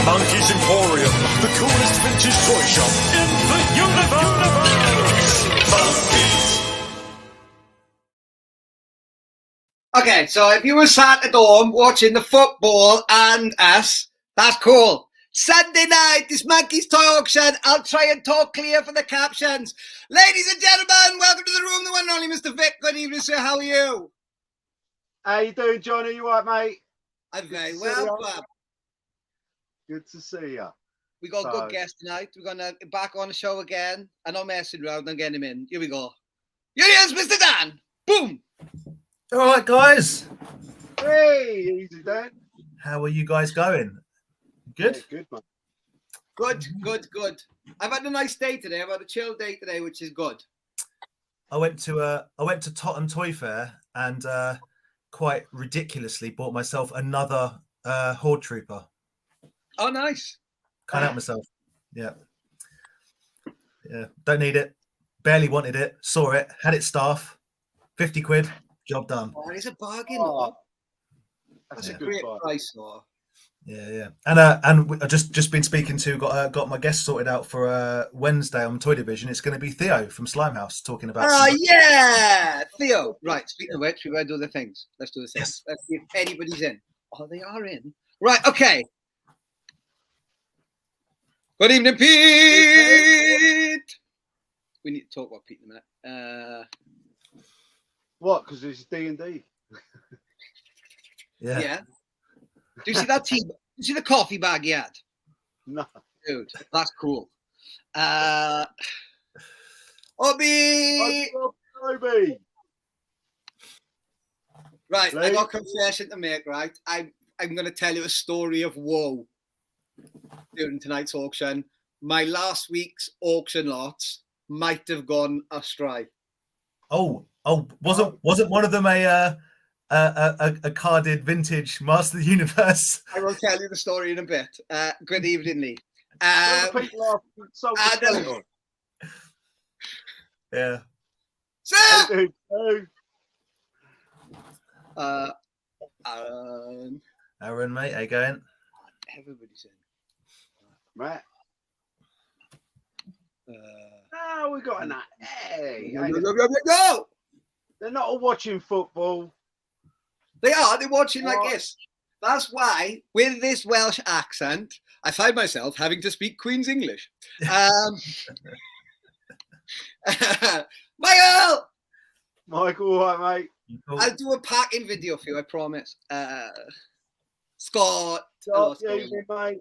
Monkey's Emporium, the coolest vintage toy shop in the universe. Monkeys. Okay, so if you were sat at home watching the football and us, that's cool. Sunday night, this Monkey's Toy Auction. I'll try and talk clear for the captions. Ladies and gentlemen, welcome to the room, the one and only Mr. Vic. Good evening, sir. How are you? How you doing, Johnny? You all right, mate? I'm very well, Bob. Good to see you. We got a good guest tonight. We're going to back on the show again. I'm not messing around. I'm getting him in. Here we go. Here he is, Mr. Dan. Boom. All right, guys. Hey, easy, Dan. How are you guys going? Good? Yeah, good, man. Good. I've had a nice day today. I've had a chill day today, which is good. I went to Tottenham Toy Fair and quite ridiculously bought myself another Horde Trooper. Oh, nice. Can't help myself. Yeah. Don't need it. Barely wanted it. Saw it. Had it staff. 50 quid. Job done. Oh, it's a bargain. Oh, that's a great price, though. Yeah. And I just been speaking to got my guest sorted out for Wednesday on Toy Division. It's going to be Theo from Slimehouse talking about. Yeah, Theo. Right. Speaking of which, we better do the things. Let's do the things. Yes. Let's see if anybody's in. Oh, they are in. Right. Okay. Good evening, Pete. We need to talk about Pete in a minute. What? Because it's D&D. Yeah. Do you see that tea? Do you see the coffee bag he had? No. Dude, that's cool. Obi! Obi! Right, Please. I got a confession to make, right? I'm going to tell you a story of woe during tonight's auction. My last week's auction lots might have gone astray. Oh, wasn't one of them a carded vintage Master of the Universe? I will tell you the story in a bit. Good evening, Lee. People are so Skeletor. Yeah. Sir! Aaron, mate, how you going? Everybody's in. Right. We got an. Hey, Go! they're not all watching football. They are. They're watching like this. That's why, with this Welsh accent, I find myself having to speak Queen's English. Michael! Michael, all right, mate? I'll do a packing video for you, I promise. Scott. Yeah, mate.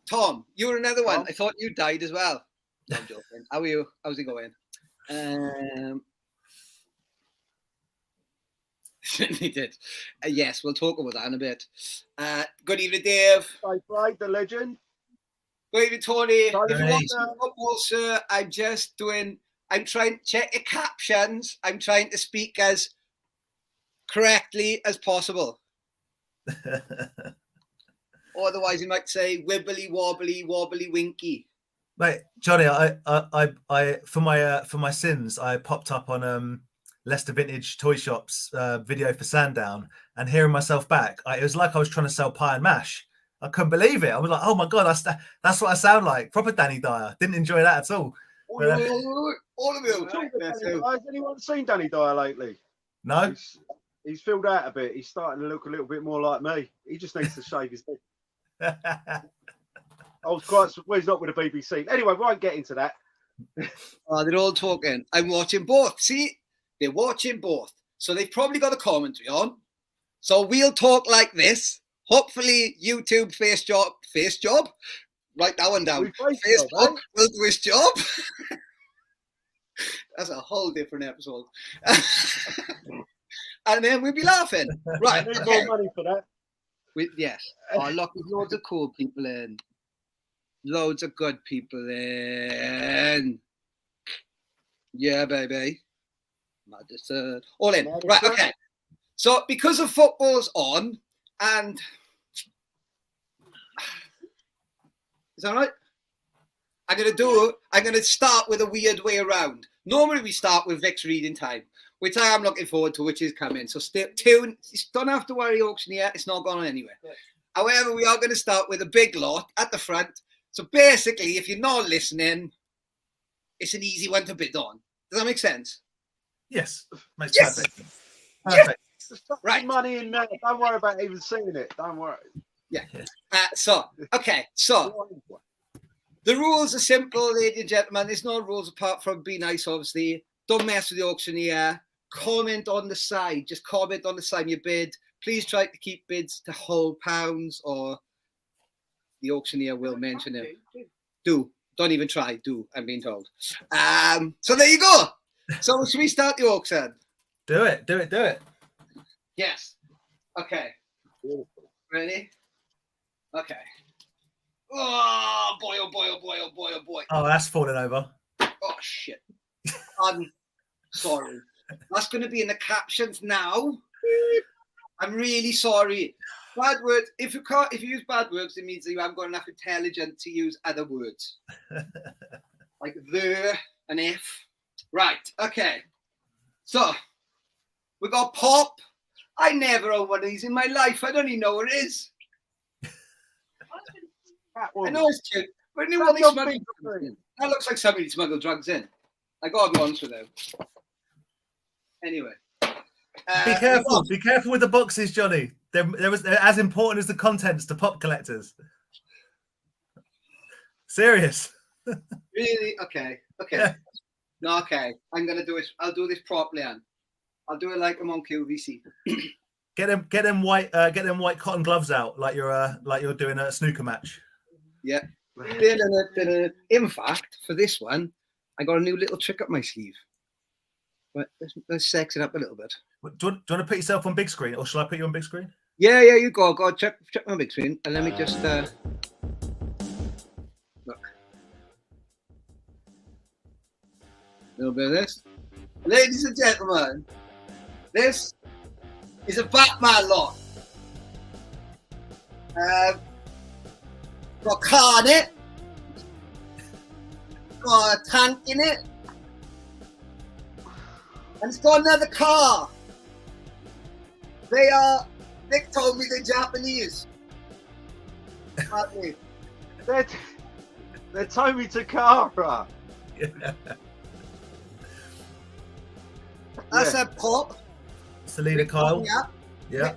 Tom, you were another one. Tom? I thought you died as well. No, I'm joking. How are you? How's it going? He did. Yes, we'll talk about that in a bit. Good evening, Dave. Hi, Bright, the legend. Good evening, Tony. If you Hey. want to football, sir, I'm trying to check your captions. I'm trying to speak as correctly as possible. Otherwise, you might say wibbly wobbly wobbly winky. Mate, Johnny, I for my sins, I popped up on Leicester Vintage Toy Shop's video for Sandown, and hearing myself back, it was like I was trying to sell pie and mash. I couldn't believe it. I was like, oh my god, that's what I sound like. Proper Danny Dyer. Didn't enjoy that at all. All of you. Talking of Yeah, Danny so- Dyer, has anyone seen Danny Dyer lately? No, He's filled out a bit. He's starting to look a little bit more like me. He just needs to shave his head. I was quite surprised. He's not with the BBC. Anyway, we won't get into that. Oh, they're all talking. I'm watching both. See, they're watching both. So they've probably got a commentary on. So we'll talk like this. Hopefully, YouTube face job. Write that one down. We face Facebook job, eh? will do his job. That's a whole different episode. And then we'll be laughing. Right. I need Okay. more money for that. Yes. Oh, look, there's loads of cool people in. Loads of good people in. Yeah, baby. Madison. All in. Madison. Right, okay. So because of football's on, and is that right? I'm gonna start with a weird way around. Normally we start with Vic's reading time, which I am looking forward to, which is coming. So stay tuned. You don't have to worry, auctioneer. It's not going anywhere. Yeah. However, we are going to start with a big lot at the front. So basically, if you're not listening, it's an easy one to bid on. Does that make sense? yes, makes Yes. perfect. sense. Perfect. There's fucking Right. money in there. Don't worry about even seeing it. Don't worry. So the rules are simple, ladies and gentlemen. There's no rules apart from be nice, obviously. Don't mess with the auctioneer. Comment on the side. Just comment on the side of your bid. Please try to keep bids to whole pounds or the auctioneer will mention it. Do. Don't even try. Do. I'm being told. So there you go. So should we start the auction? Do it. Do it. Do it. Yes. Okay. Ready? Okay. Oh boy, oh boy, oh boy, oh boy, oh boy. Oh, that's falling over. Oh shit. I'm sorry. That's going to be in the captions now. I'm really sorry. Bad words. If you use bad words, it means that you haven't got enough intelligence to use other words. Like the and if. Right. Okay. So we got Pop. I never owned one of these in my life. I don't even know what it is. I know it's cute, but I knew what they smuggled drugs in. That looks like somebody smuggled drugs in. I gotta be honest with them. Anyway. Be careful. Be careful with the boxes, Johnny. They're as important as the contents to pop collectors. Serious. Really? Okay. Okay. Yeah. No, okay. I'm gonna do it. I'll do this properly, Anne. I'll do it like I'm on QVC. Get them white cotton gloves out, like you're doing a snooker match. Yeah. In fact, for this one, I got a new little trick up my sleeve. But let's sex it up a little bit. Do you want to put yourself on big screen, or shall I put you on big screen? Yeah, you go. Go check my big screen, and let me just look. A little bit of this, ladies and gentlemen. This is a Batman lot. Got a car in it. Got a tank in it. And it's got another car. Nick told me they're Japanese. Aren't they? They're Tommy Takara. That's a Pop. Selena Kyle. Yeah.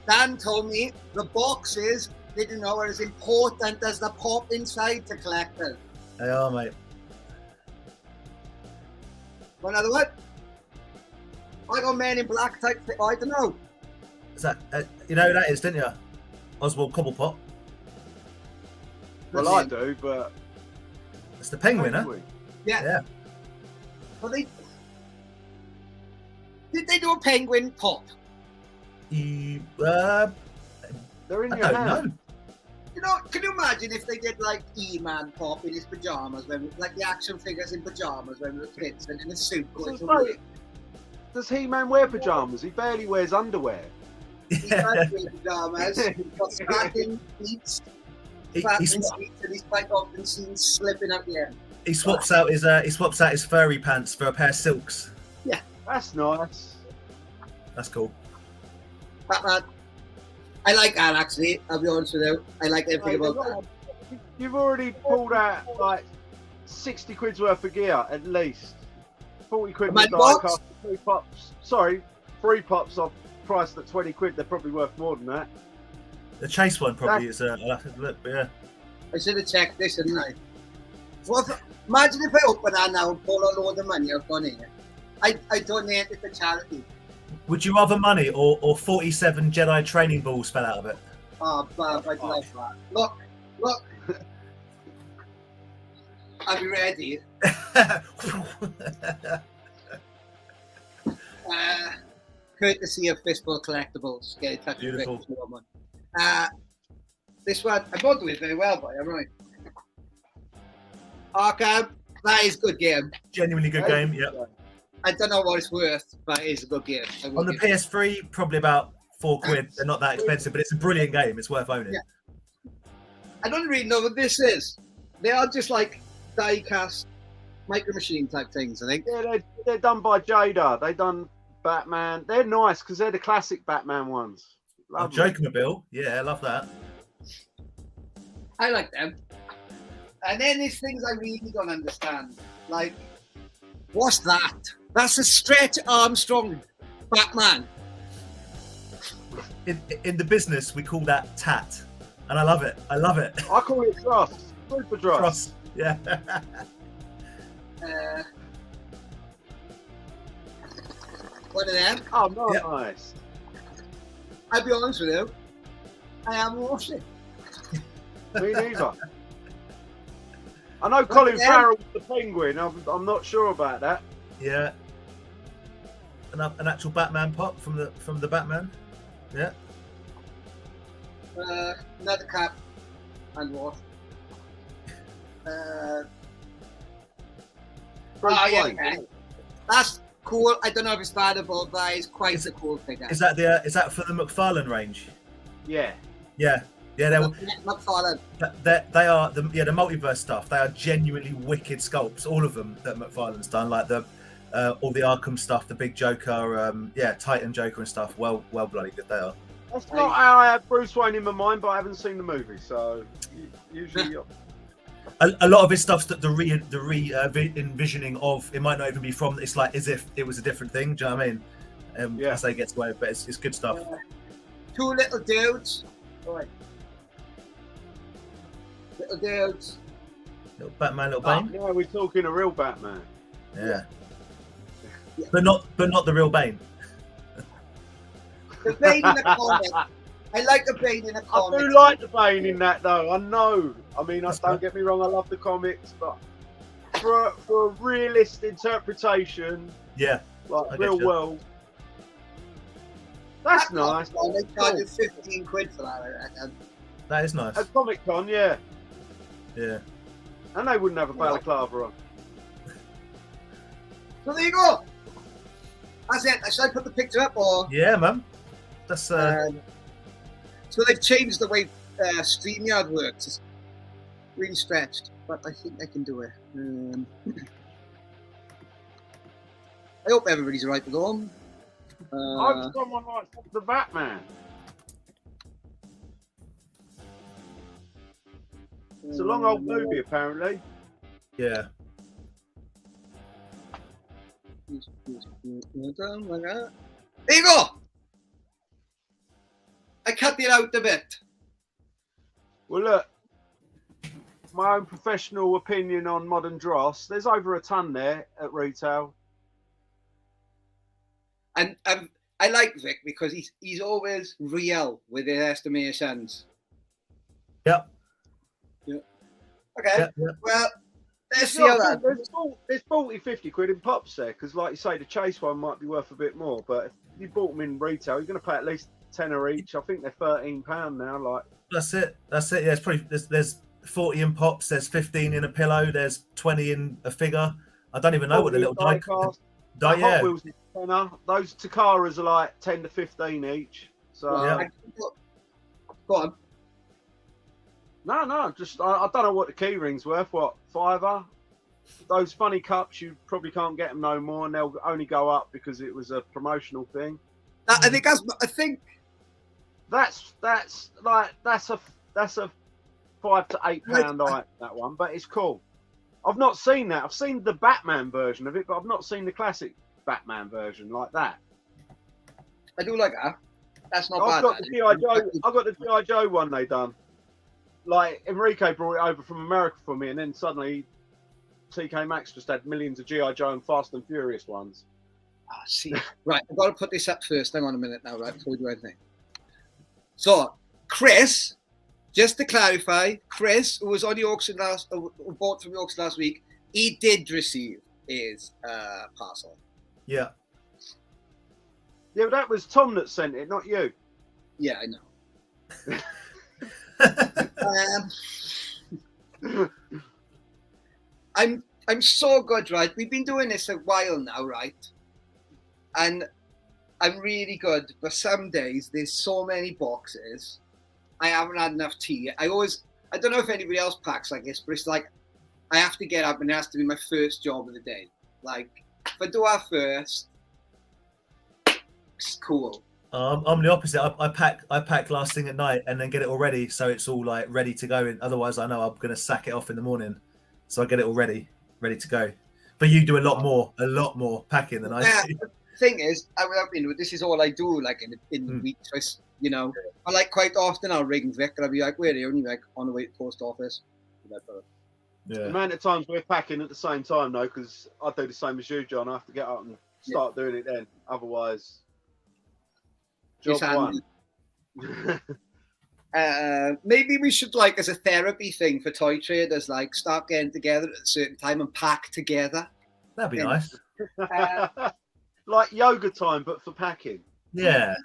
Dan told me the boxes didn't know are as important as the Pop inside to collectors. They are, mate. One other one. I got Men in Black type. I don't know. Is that you know who that is, didn't you? Oswald Cobblepot. Well, I do, but It's the Penguin, huh? Yeah. Well, did they do a Penguin Pop? They're in I your don't hand. know. You know, can you imagine if they did like E-Man Pop in his pajamas, like the action figures in pajamas when we were kids and in a suit going to work? Does He-Man wear pajamas? He barely wears underwear. He does wear pajamas. He's got satin beats, He and he's quite often seen slipping up the end. swaps out his furry pants for a pair of silks. That's nice. That's cool. Batman. I like that actually. I'll be honest with you. I like everything about that. You've already pulled out like 60 quid's worth of gear at least. 40 quid A with man die box? cast. 3 pops. Sorry, 3 pops are priced at 20 quid. They're probably worth more than that. The chase one probably is. I'll have to look, but yeah. I should have checked this, shouldn't I? Imagine if I open that now and pull a load of money out on here. I donate it to charity. Would you rather money or 47 Jedi training balls fell out of it? Oh, Bob, I'd love that. Look. Are you ready? Courtesy of Fistful Collectibles. Get in touch with Beautiful. Vic, woman. This one, I won't do it very well, but I'm right. Arkham, that is a good game. Genuinely good game. Yep. I don't know what it's worth, but it is a good game. On the PS3, probably about £4. They're not that expensive, but it's a brilliant game. It's worth owning. Yeah. I don't really know what this is. They are just like die-cast micro machine type things, I think. Yeah, they're done by Jada. They done Batman. They're nice because they're the classic Batman ones. Oh, Joker-mobile. Yeah, I love that. I like them. And then there's things I really don't understand. Like, what's that? That's a Stretch Armstrong Batman. In the business, we call that tat. And I love it. I love it. I call it Trust. Super Trust. Cross. Yeah. One of them. Oh, nice. Yep. Nice. I'll be honest with you. I am watching. Me neither. I know Colin Farrell's the Penguin. I'm not sure about that. Yeah. An actual Batman pop from the Batman. Yeah. Another cap and what? Okay. That's cool. I don't know if it's valuable, but it's quite a cool figure. Is that for the McFarlane range? Yeah. Yeah. Yeah, they McFarlane. They are the multiverse stuff. They are genuinely wicked sculpts. All of them that McFarlane's done, like all the Arkham stuff, the big Joker, Titan Joker and stuff. Well bloody good they are. That's not how I had Bruce Wayne in my mind, but I haven't seen the movie, so usually. A lot of his stuff's the re-envisioning of. It might not even be from. It's like as if it was a different thing. Do you know what I mean? Yeah. As they get away, but it's good stuff. Two little dudes. Right. Little dudes. Little Batman, little Bane. No, we're talking a real Batman. Yeah. But not the real Bane. The Bane in the comic. I like the Bane in the comic. I do like the Bane in that, though. I know. I mean, don't get me wrong. I love the comics, but for a realist interpretation, Yeah. like real world, that's nice. They charge 15 quid for that, I reckon. That is nice. At Comic Con, yeah. Yeah. And they wouldn't have a balaclava on. So there you go. That's it. Should I put the picture up or? Yeah, man. That's So they've changed the way StreamYard works. It's really stretched, but I think I can do it. I hope everybody's right at home. I hope someone likes the Batman. It's a long old movie, apparently. yeah. There you go. I cut it out a bit. Well, look, my own professional opinion on Modern Dross. There's over a ton there at retail. And I like Vic because he's always real with his estimations. Yep. Okay. Yep. Well, let's see how that. There's 40, 50 quid in pops there because, like you say, the Chase one might be worth a bit more. But if you bought them in retail, you're going to pay at least tenner each. I think they're £13 now. Like That's it. Yeah, it's probably there's 40 in pops. There's 15 in a pillow. There's 20 in a figure. I don't even know what the little die cast. Yeah. Hot Wheels is tenner. Those Takaras are like 10 to 15 each. So Yeah. Go on. no, just I don't know what the key ring's worth. What, £5? Those funny cups, you probably can't get them no more, and they'll only go up because it was a promotional thing. I think That's a £5 to £8 item, that one, but it's cool. I've not seen that. I've seen the Batman version of it, but I've not seen the classic Batman version like that. I do like that. That's not I've bad. got the G.I. Joe. I've got the G.I. Joe one they done. Like Enrique brought it over from America for me, and then suddenly TK Maxx just had millions of G.I. Joe and Fast and Furious ones. Ah, see. Right, I've got to put this up first. Hang on a minute now, right, before we do anything. So, Chris, just to clarify, Chris, who was on the auction who bought from the auction last week, he did receive his parcel. Yeah. Yeah, but that was Tom that sent it, not you. Yeah, I know. I'm so good, right? We've been doing this a while now, right? And I'm really good, but some days there's so many boxes. I haven't had enough tea. I don't know if anybody else packs like this, but it's like I have to get up and it has to be my first job of the day. Like if I do our first, it's cool. I'm the opposite. I pack last thing at night and then get it all ready, so it's all like ready to go. Otherwise, I know I'm gonna sack it off in the morning, so I get it all ready to go. But you do a lot more packing than I do. The thing is, this is all I do, like in the week. So it's, I like quite often I'll ring Vic and I'll be like, "Where are you?" And he's like, "On the way to the post office." Yeah. The amount of times we're packing at the same time, though, because I do the same as you, John. I have to get up and start doing it then. Otherwise, job one. Maybe we should, like, as a therapy thing for toy traders, like start getting together at a certain time and pack together. That'd be nice. Like yoga time, but for packing. Yeah.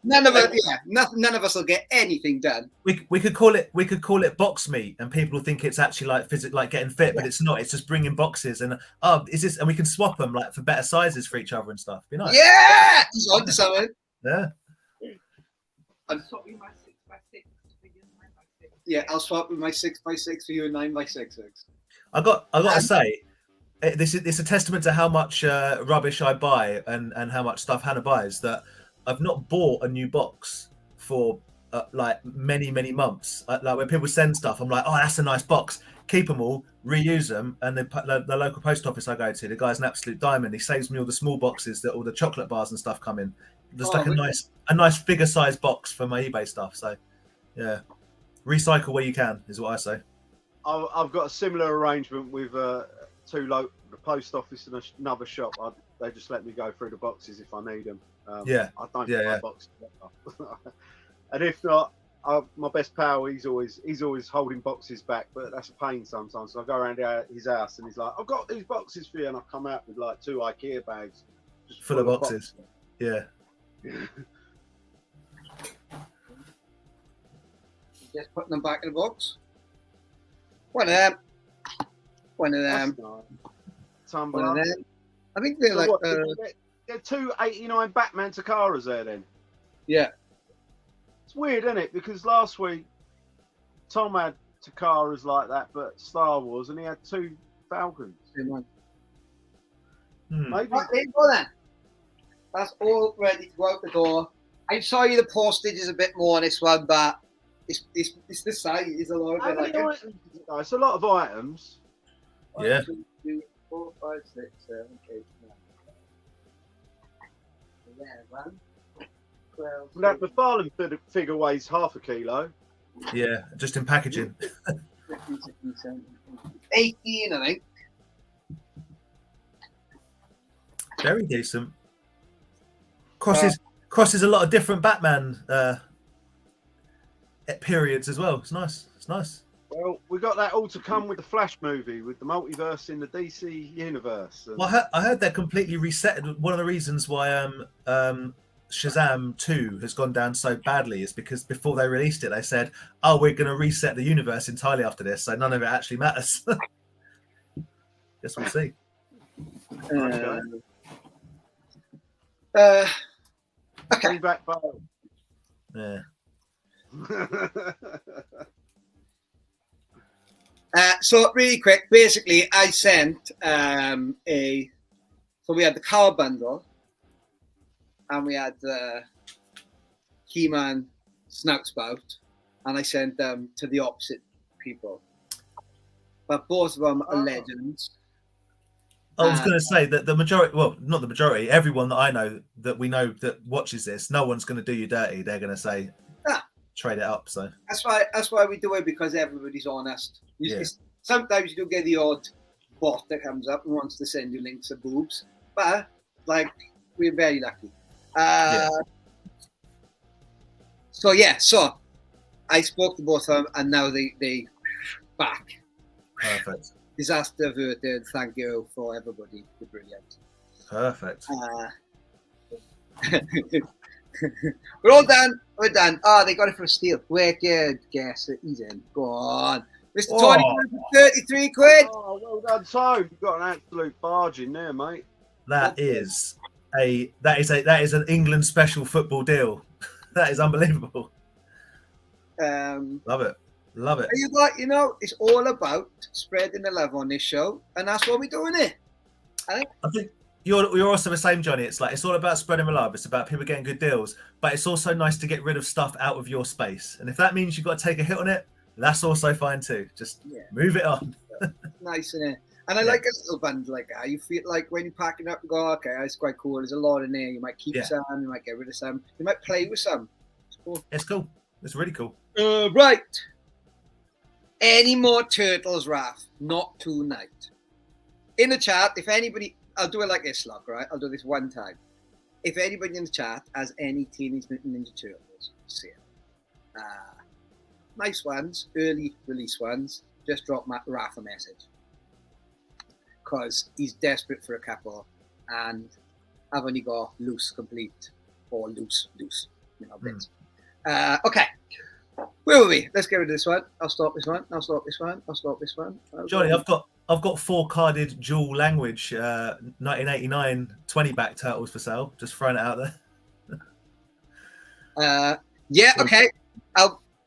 None of us will get anything done. We could call it box meet, and people think it's actually like like getting fit, but it's not. It's just bringing boxes and is this? And we can swap them like for better sizes for each other and stuff. Be nice. Yeah, he's on to something. Yeah. I'll swap with my 6x6 for you and 9x6. Yeah, I'll swap with my 6x6 for you and 9x6. I got to say, it's a testament to how much rubbish I buy and how much stuff Hannah buys that I've not bought a new box for like many months. Like when people send stuff, I'm like, oh, that's a nice box. Keep them all, reuse them, and the local post office I go to, the guy's an absolute diamond. He saves me all the small boxes that all the chocolate bars and stuff come in. Just like a nice bigger size box for my eBay stuff. So yeah, recycle where you can is what I say. I've got a similar arrangement with the post office and another shop. They just let me go through the boxes if I need them. I don't buy boxes. And if not, my best pal, he's always holding boxes back, but that's a pain sometimes. So I go around his house and he's like, "I've got these boxes for you," and I come out with like 2 IKEA bags just full of boxes. Yeah. Just putting them back in the box. One of them. One of them. I think they're so like. They're 289 Batman Takaras there then. Yeah. It's weird, isn't it? Because last week Tom had Takaras like that, but Star Wars, and he had 2 Falcons. Maybe. Right, there you go then. That's all ready to go out the door. I'm sorry the postage is a bit more on this one, but it's the size is a lot of it. It's a lot of items. Yeah. 1, 2, 3, 4, 5, 6, 7, 8, 9. 11, 12. That McFarlane figure weighs half a kilo. Yeah, just in packaging. 15, 16, 17, 18, I think. Very decent. Crosses a lot of different Batman periods as well. It's nice. Well, we got that all to come with the Flash movie, with the multiverse in the DC universe. And... Well, I heard they're completely reset. One of the reasons why Shazam 2 has gone down so badly is because before they released it, they said, "Oh, we're going to reset the universe entirely after this, so none of it actually matters." Guess we'll see. Okay. Back Yeah. So really quick, basically, I sent so we had the car bundle, and we had the He-Man Snout Spout, and I sent them to the opposite people. but both of them are legends. I was going to say that the majority, well, not the majority, everyone that I know that we know that watches this, no one's going to do you dirty. They're going to say, trade it up. So that's why we do it, because everybody's honest. Sometimes you do get the odd bot that comes up and wants to send you links of boobs, but like we're very lucky. So I spoke to both of them, and now they back. Perfect. Disaster averted. Thank you for everybody. You're brilliant. Perfect. We're all done. We're done. Oh, they got it for a steal. Wicked guess. He's in. Go on. Mr. Tony for 33 quid. Oh, well done, Tone. You've got an absolute barge in there, mate. That is an England special football deal. That is unbelievable. Love it. It's all about spreading the love on this show, and that's what we're doing it. I think you're also the same, Johnny. It's all about spreading the love. It's about people getting good deals, but it's also nice to get rid of stuff out of your space. And if that means you've got to take a hit on it, that's also fine too. Just move it on. Nice, isn't it? And I like a little bundle like that. You feel like when you're packing up, you go, okay, that's quite cool. There's a lot in there. You might keep some, you might get rid of some, you might play with some. It's cool. It's cool. It's really cool. Right. Any more turtles, Raph? Not tonight. In the chat, if anybody, I'll do it like this, Lock, right? I'll do this one time. If anybody in the chat has any Teenage Mutant Ninja Turtles, see it. Nice ones, early release ones, just drop Raph a message. Because he's desperate for a couple, and I've only got loose complete, or loose, bits. Okay. Where were we? Let's get rid of this one. I'll stop this one. I'll stop this one. I'll stop this one. Johnny, I've got 4 carded dual language 1989 20-back turtles for sale. Just throwing it out there. Okay.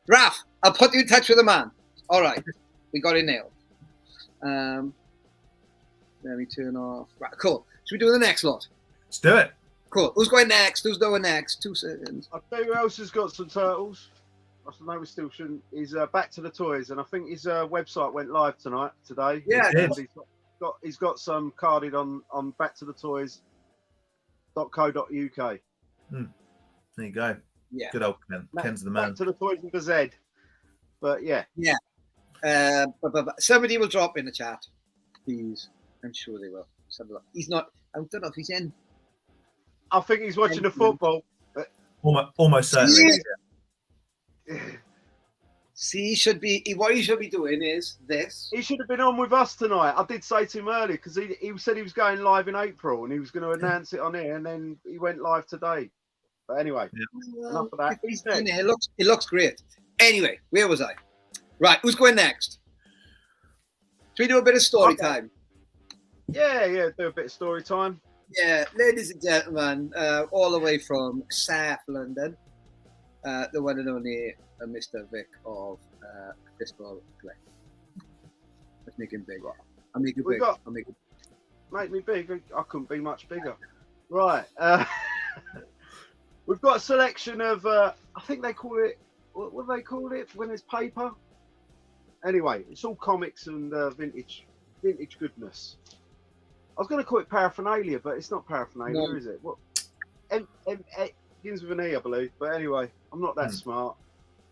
Raph, I'll put you in touch with the man. All right. We got it nailed. Let me turn off. Right, cool. Should we do the next lot? Let's do it. Cool. Who's going next? Who's going next? 2 seconds. I'll tell you who else has got some turtles. I know we still shouldn't. He's Back to the Toys, and I think his website went live today. Yeah, he's got some carded on backtothetoys.co.uk. There you go. Yeah, good old Ken. Ken's the man. Back to the Toys with a Z. But yeah. But somebody will drop in the chat, please. I'm sure they will. He's not. I don't know if he's in. I think he's watching the football. Almost certainly. See, what he should be doing is this. He should have been on with us tonight. I did say to him earlier, because he said he was going live in April and he was going to announce it on here, and then he went live today. But anyway, enough of that. He's in there. It looks great. Anyway, where was I? Right, who's going next? Should we do a bit of story time? Yeah, do a bit of story time. Yeah, ladies and gentlemen, all the way from South London, the one and only Mr. Vic of Fistball Play. Let's make him big. I'll make it big. Make me big. I couldn't be much bigger. Right. We've got a selection of, I think they call it, what do they call it when it's paper? Anyway, it's all comics and vintage goodness. I was going to call it paraphernalia, but it's not paraphernalia, is it? What? Begins with an E, I believe. But anyway, I'm not that smart.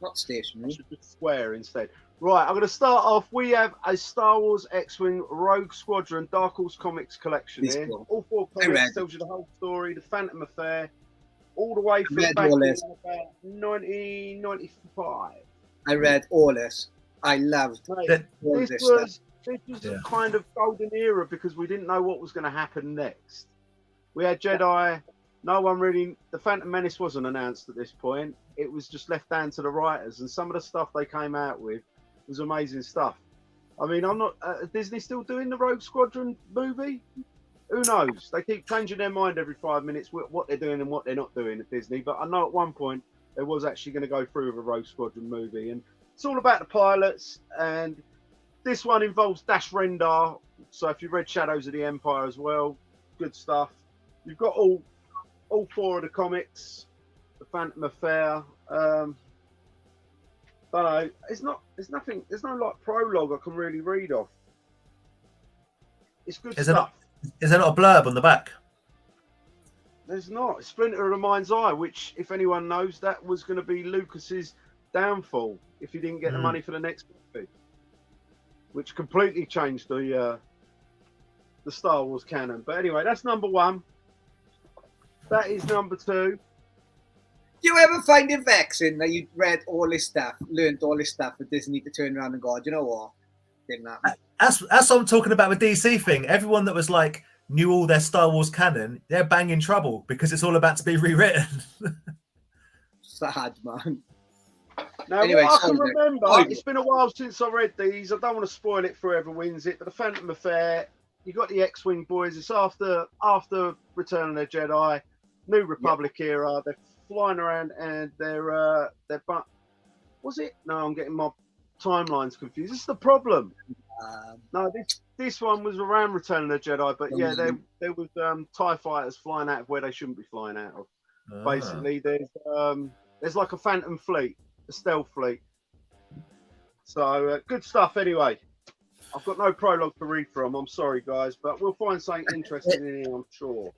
Not stationary. I should just swear instead. Right, I'm going to start off. We have a Star Wars X-Wing Rogue Squadron Dark Horse Comics collection here. Cool. All 4 comics tells you the whole story, the Phantom Affair, all the way from back in about 1995. I read all this. I loved this was a kind of golden era because we didn't know what was going to happen next. We had Jedi. No one really. The Phantom Menace wasn't announced at this point. It was just left down to the writers, and some of the stuff they came out with was amazing stuff. I mean, I'm not. Disney still doing the Rogue Squadron movie? Who knows? They keep changing their mind every 5 minutes what they're doing and what they're not doing at Disney. But I know at one point they was actually going to go through with a Rogue Squadron movie, and it's all about the pilots. And this one involves Dash Rendar. So if you read Shadows of the Empire as well, good stuff. You've got all 4 of the comics, the Phantom Affair. Don't know. There's no like prologue I can really read off. It's good Is stuff. Is there not a blurb on the back? There's not. Splinter of the Mind's Eye, which, if anyone knows, that was going to be Lucas's downfall if he didn't get the money for the next movie, which completely changed the Star Wars canon. But anyway, that's number 1. That is number 2. Do you ever find it vexing that you read all this stuff, learned all this stuff, but Disney to turn around and go, do you know what? Didn't happen. That's what I'm talking about with DC thing. Everyone that was like knew all their Star Wars canon, they're banging trouble because it's all about to be rewritten. Sad, man. Now, Anyway, what I can remember, it's been a while since I read these. I don't want to spoil it for whoever wins it, but the Phantom Affair, you got the X-Wing boys. It's after Return of the Jedi, New Republic era. They're flying around and they're was it? No, I'm getting my timelines confused. This is the problem. No, this one was around Return of the Jedi, but yeah, there was TIE fighters flying out of where they shouldn't be flying out of. Basically, there's like a Phantom fleet, a stealth fleet. So good stuff. Anyway, I've got no prologue to read from. I'm sorry, guys, but we'll find something interesting in here, I'm sure.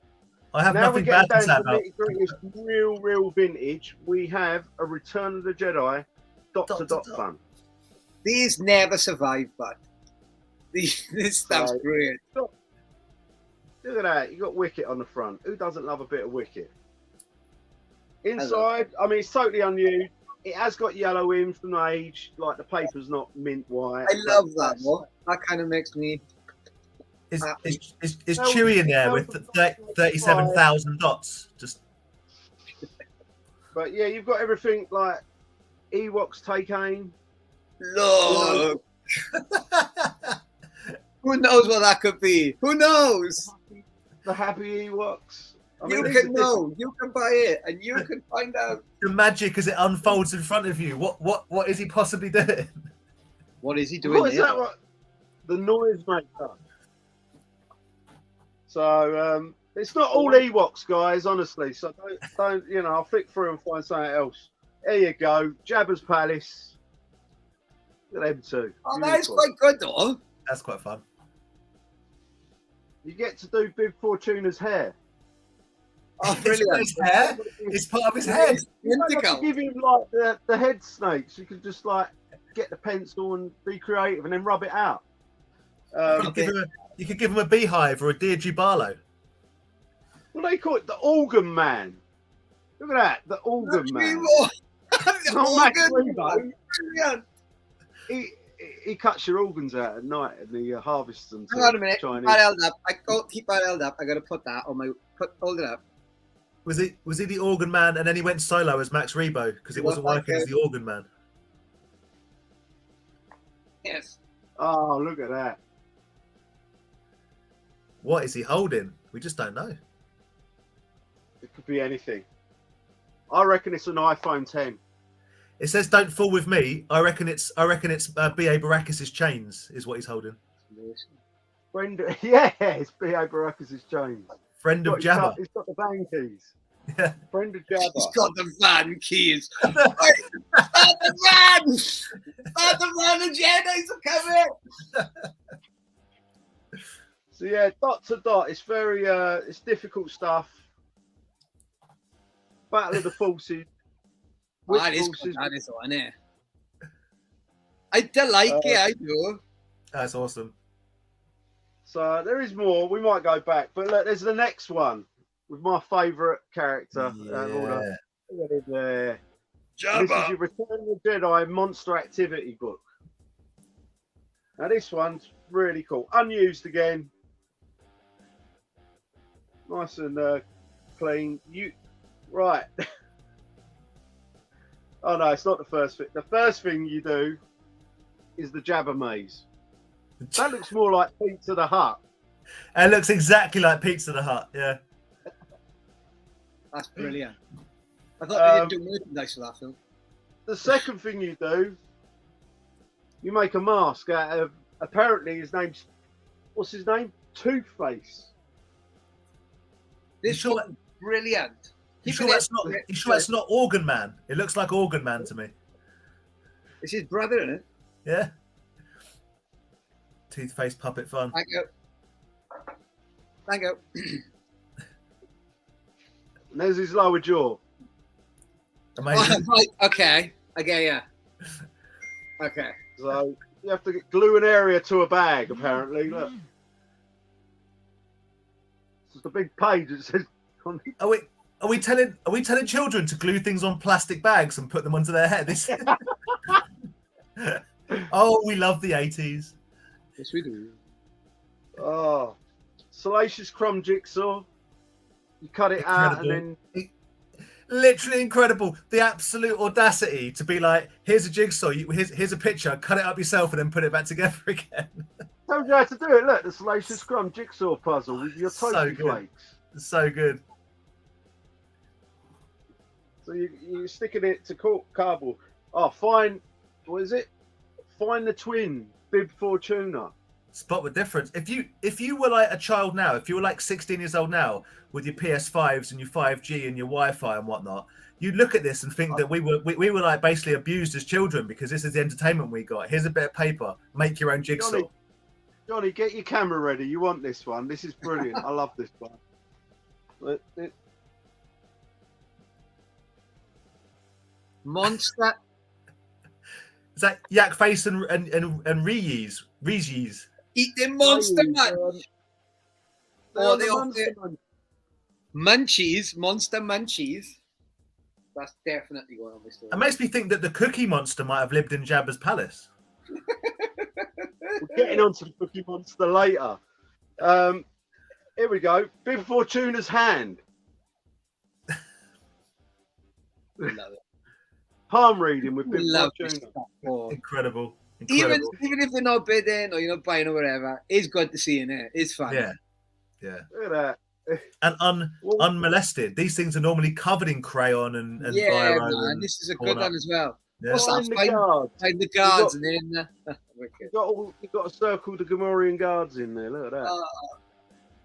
I have now nothing bad to say about. Real vintage. We have a Return of the Jedi dot fun. These never survive, but this stuff's great. Look at that. You got Wicket on the front. Who doesn't love a bit of Wicket? Inside, I mean, it's totally unused. It has got yellow in from age, like the paper's not mint white. I love that. What? That kind of makes me. Is Chewie in there with 37,000 dots? Just. But yeah, you've got everything like Ewoks take aim. Look. Who knows what that could be? Who knows? The happy Ewoks. I mean, you can know. You can buy it, and you can find out. The magic as it unfolds in front of you. What is he possibly doing? What is he doing? What is that? What? The noise maker. So it's not all Ewoks, guys. Honestly, so don't I'll flick through and find something else. There you go, Jabba's palace. Look at them two. Oh, that's quite good, though. That's quite fun. You get to do Bib Fortuna's hair. Oh, brilliant. His hair? It's part of his head. You don't have to give him like the head snakes. You can just like get the pencil and be creative and then rub it out. You could give him a beehive or a Deirdre Barlow. What do they call it? The Organ Man. Look at that. The Organ Man. Not Max Rebo. He cuts your organs out at night and he harvests them. Hang on a minute. Keep that held up. Keep that held up. I got to put that on my. Hold it up. Was he the Organ Man and then he went solo as Max Rebo because it wasn't working as the Organ Man? Yes. Oh, look at that. What is he holding? We just don't know. It could be anything. I reckon it's an iPhone 10. It says "Don't fool with me." I reckon it's B.A. Baracus' chains is what he's holding. It's B.A. Baracus' chains. Friend of Jabba. He's got the van keys. Yeah. Friend of Jabba. He's got the van keys. Start the van! Start the van! The Jedi's are coming! So yeah, dot to dot. It's very it's difficult stuff. Battle of the Forces. That is on it. I do like it, I do. That's awesome. So there is more. We might go back, but look, there's the next one with my favourite character. Yeah. There. Jabba. This is your Return of the Jedi Monster Activity book. Now this one's really cool. Unused again. Nice and clean. Right. Oh no, it's not the first thing. The first thing you do is the Jabba maze. That looks more like Pizza the Hut. It looks exactly like Pizza the Hut, yeah. That's brilliant. I thought they didn't do merchandise for that film. The second thing you do, you make a mask out of, apparently his name's, what's his name? Toothface. This is brilliant. You sure it's not Organ Man? It looks like Organ Man to me. It's his brother, isn't it? Yeah. Toothface puppet fun. Thank you. And there's his lower jaw. Amazing. Right, okay, yeah. Okay. So you have to glue an area to a bag, apparently. Look. It's just a big page that says. Are we telling children to glue things on plastic bags and put them onto their head? Oh, we love the 80s. Yes, we do. Oh, salacious crumb jigsaw. You cut it out and then. Literally incredible. The absolute audacity to be like, here's a jigsaw, here's a picture, cut it up yourself and then put it back together again. Tell you how to do it. Look, the salacious crumb jigsaw puzzle with your toasty flakes. So good. So you're sticking it to cardboard. Oh, what is it? Find the twin, Bib Fortuna. Spot the difference. If you were like a child now, if you were like 16 years old now with your PS5s and your 5G and your Wi-Fi and whatnot, you'd look at this and think that we were like basically abused as children because this is the entertainment we got. Here's a bit of paper, make your own jigsaw. Johnny, get your camera ready. You want this one? This is brilliant. I love this one. Monster. Is that Yak Face and Ree's? Eat the Monster Munch. Or the Munchies, Monster Munchies. That's definitely going on my story. It makes me think that the Cookie Monster might have lived in Jabba's palace. We're getting onto the Cookie Monster later. Here we go. Bib Fortuna's hand. Love it. Palm reading with Bib Fortuna. Incredible. Even if they're not bidding or you're not buying or whatever, it's good to see in it. It's fun. Yeah. Look at that. And unmolested. These things are normally covered in crayon and yeah, biro. man. This is a good one as well. Yeah. What's that? Find the guards and then you've got to circle the Gamorrean guards in there. Look at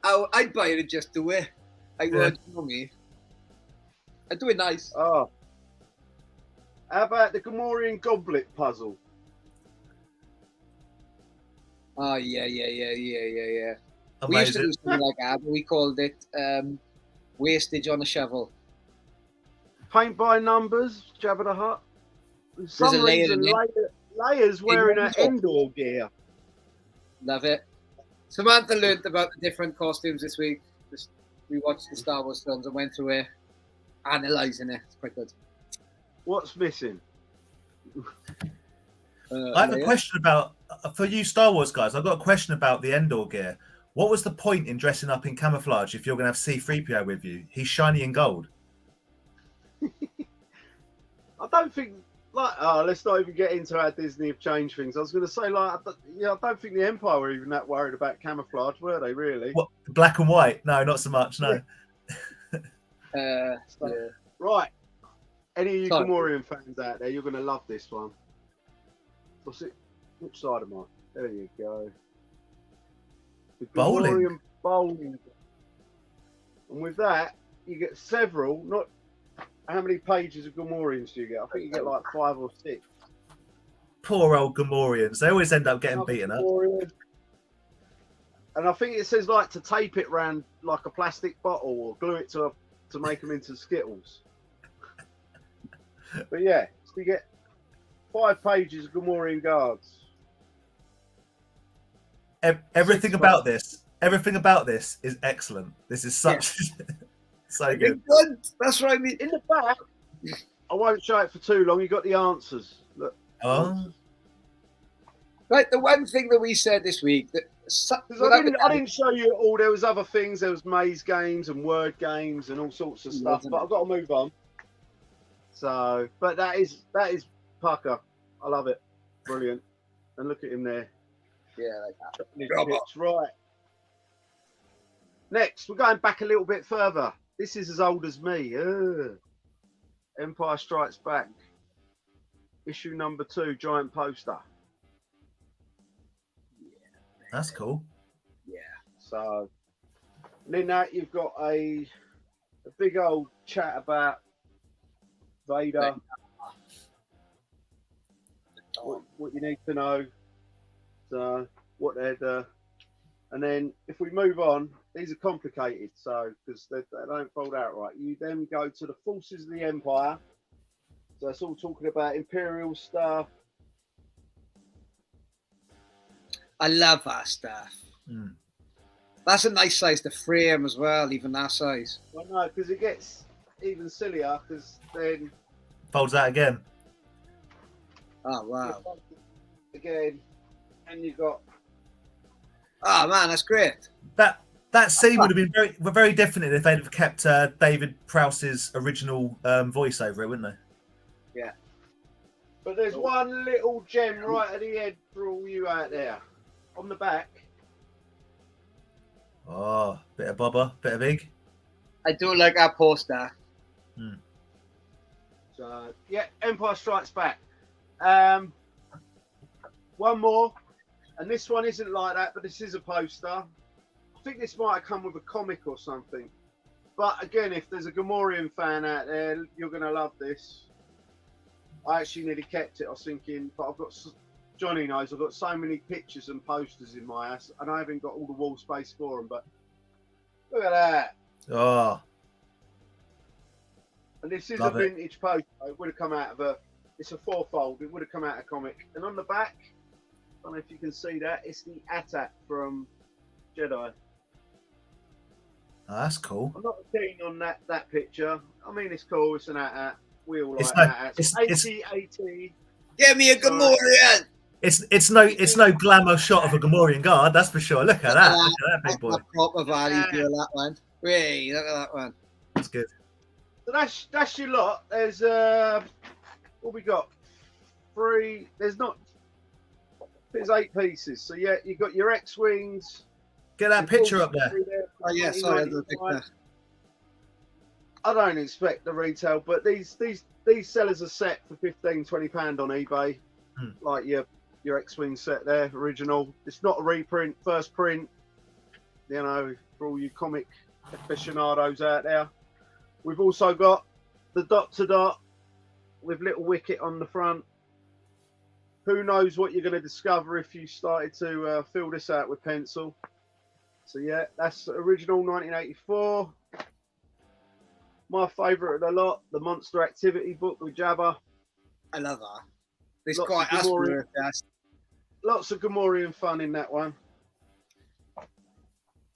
that. I'd buy it just to wear. I would, you know me. I'd do it nice. Oh. How about the Gamorrean goblet puzzle? Oh yeah. Amazing. We used to do something like that, but we called it wastage on a shovel. Paint by numbers, Jabba the Hutt. For some reason, Leia's wearing her Endor gear. Love it. Samantha learned about the different costumes this week. We watched the Star Wars films and went through it, analysing it. It's quite good. What's missing? I have a question about, for you Star Wars guys, I've got a question about the Endor gear. What was the point in dressing up in camouflage if you're going to have C-3PO with you? He's shiny and gold. I don't think, let's not even get into how Disney have changed things. I was going to say, I don't think the Empire were even that worried about camouflage, were they, really? What, black and white? No, not so much, no. Right. Any of you Gamorrean fans out there, you're going to love this one. What's it? Which side am I? There you go. The Gamorrean bowling. And with that, you get several, not... How many pages of Gamorreans do you get? I think you get like 5 or 6. Poor old Gamorreans. They always end up getting beaten up. And I think it says to tape it around like a plastic bottle or glue it to make them into Skittles. But yeah, so you get 5 pages of Gamorrean guards. Everything about this is excellent. This is such so good. That's what I mean. In the back, I won't show it for too long. You got the answers. Look. Oh. Right, the one thing that we said this week that I didn't show you all. There was other things. There was maze games and word games and all sorts of stuff. But I've got to move on. So, but that is Pucker. I love it. Brilliant. And look at him there. Yeah, like that. Right. Next, we're going back a little bit further. This is as old as me. Empire Strikes Back. Issue number 2, giant poster. That's cool. Yeah. So, and in that you've got a big old chat about Vader. What you need to know. So, what they'd And then if we move on, these are complicated, so because they don't fold out right. You then go to the Forces of the Empire. So it's all talking about Imperial stuff. I love that stuff. Mm. That's a nice size to frame as well, even that size. Well, no, because it gets even sillier, because then... Folds out again. Oh, wow. Again, and you got... Oh, man, that's great. That scene would have been very different if they'd have kept David Prowse's original voice over it, wouldn't they? Yeah. But there's one little gem right at the end for all you out there. On the back. Oh, bit of Bobber, bit of Ig. I do like our poster. Hmm. So, yeah, Empire Strikes Back. One more. And this one isn't like that, but this is a poster. I think this might have come with a comic or something. But again, if there's a Gamorrean fan out there, you're going to love this. I actually nearly kept it. I was thinking, but I've got... Johnny knows I've got so many pictures and posters in my house, and I haven't got all the wall space for them. But look at that! Oh, and this is love a vintage poster. It would have come out of a. It's a fourfold. It would have come out of a comic. And on the back, I don't know if you can see that. It's the AT-AT from Jedi. oh, that's cool. I'm not keen on that picture. I mean, it's cool. It's an AT-AT. We all like It's no- AT-ATs. it's- 80. Give me a Gamorrean! It's no glamour shot of a Gamorrean guard, that's for sure. Look at that. Look at that big boy. That's a proper value deal, that one. Wait, look at that one. That's good. So that's your lot. There's what we got? 3. There's 8 pieces. So yeah, you got your X-wings. Get that picture up there. Oh yeah, sorry, I didn't think that. I don't expect the retail, but these sellers are set for £15-20 on eBay. Like your X-wing set there, original. It's not a reprint, first print. You know, for all you comic aficionados out there. We've also got the dot-to-dot with little Wicket on the front. Who knows what you're going to discover if you started to fill this out with pencil. So yeah, that's original 1984. My favourite of the lot, the Monster Activity book with Jabba. I love that. It's Lots quite of Gamorrean- that's Lots of Gamorrean fun in that one.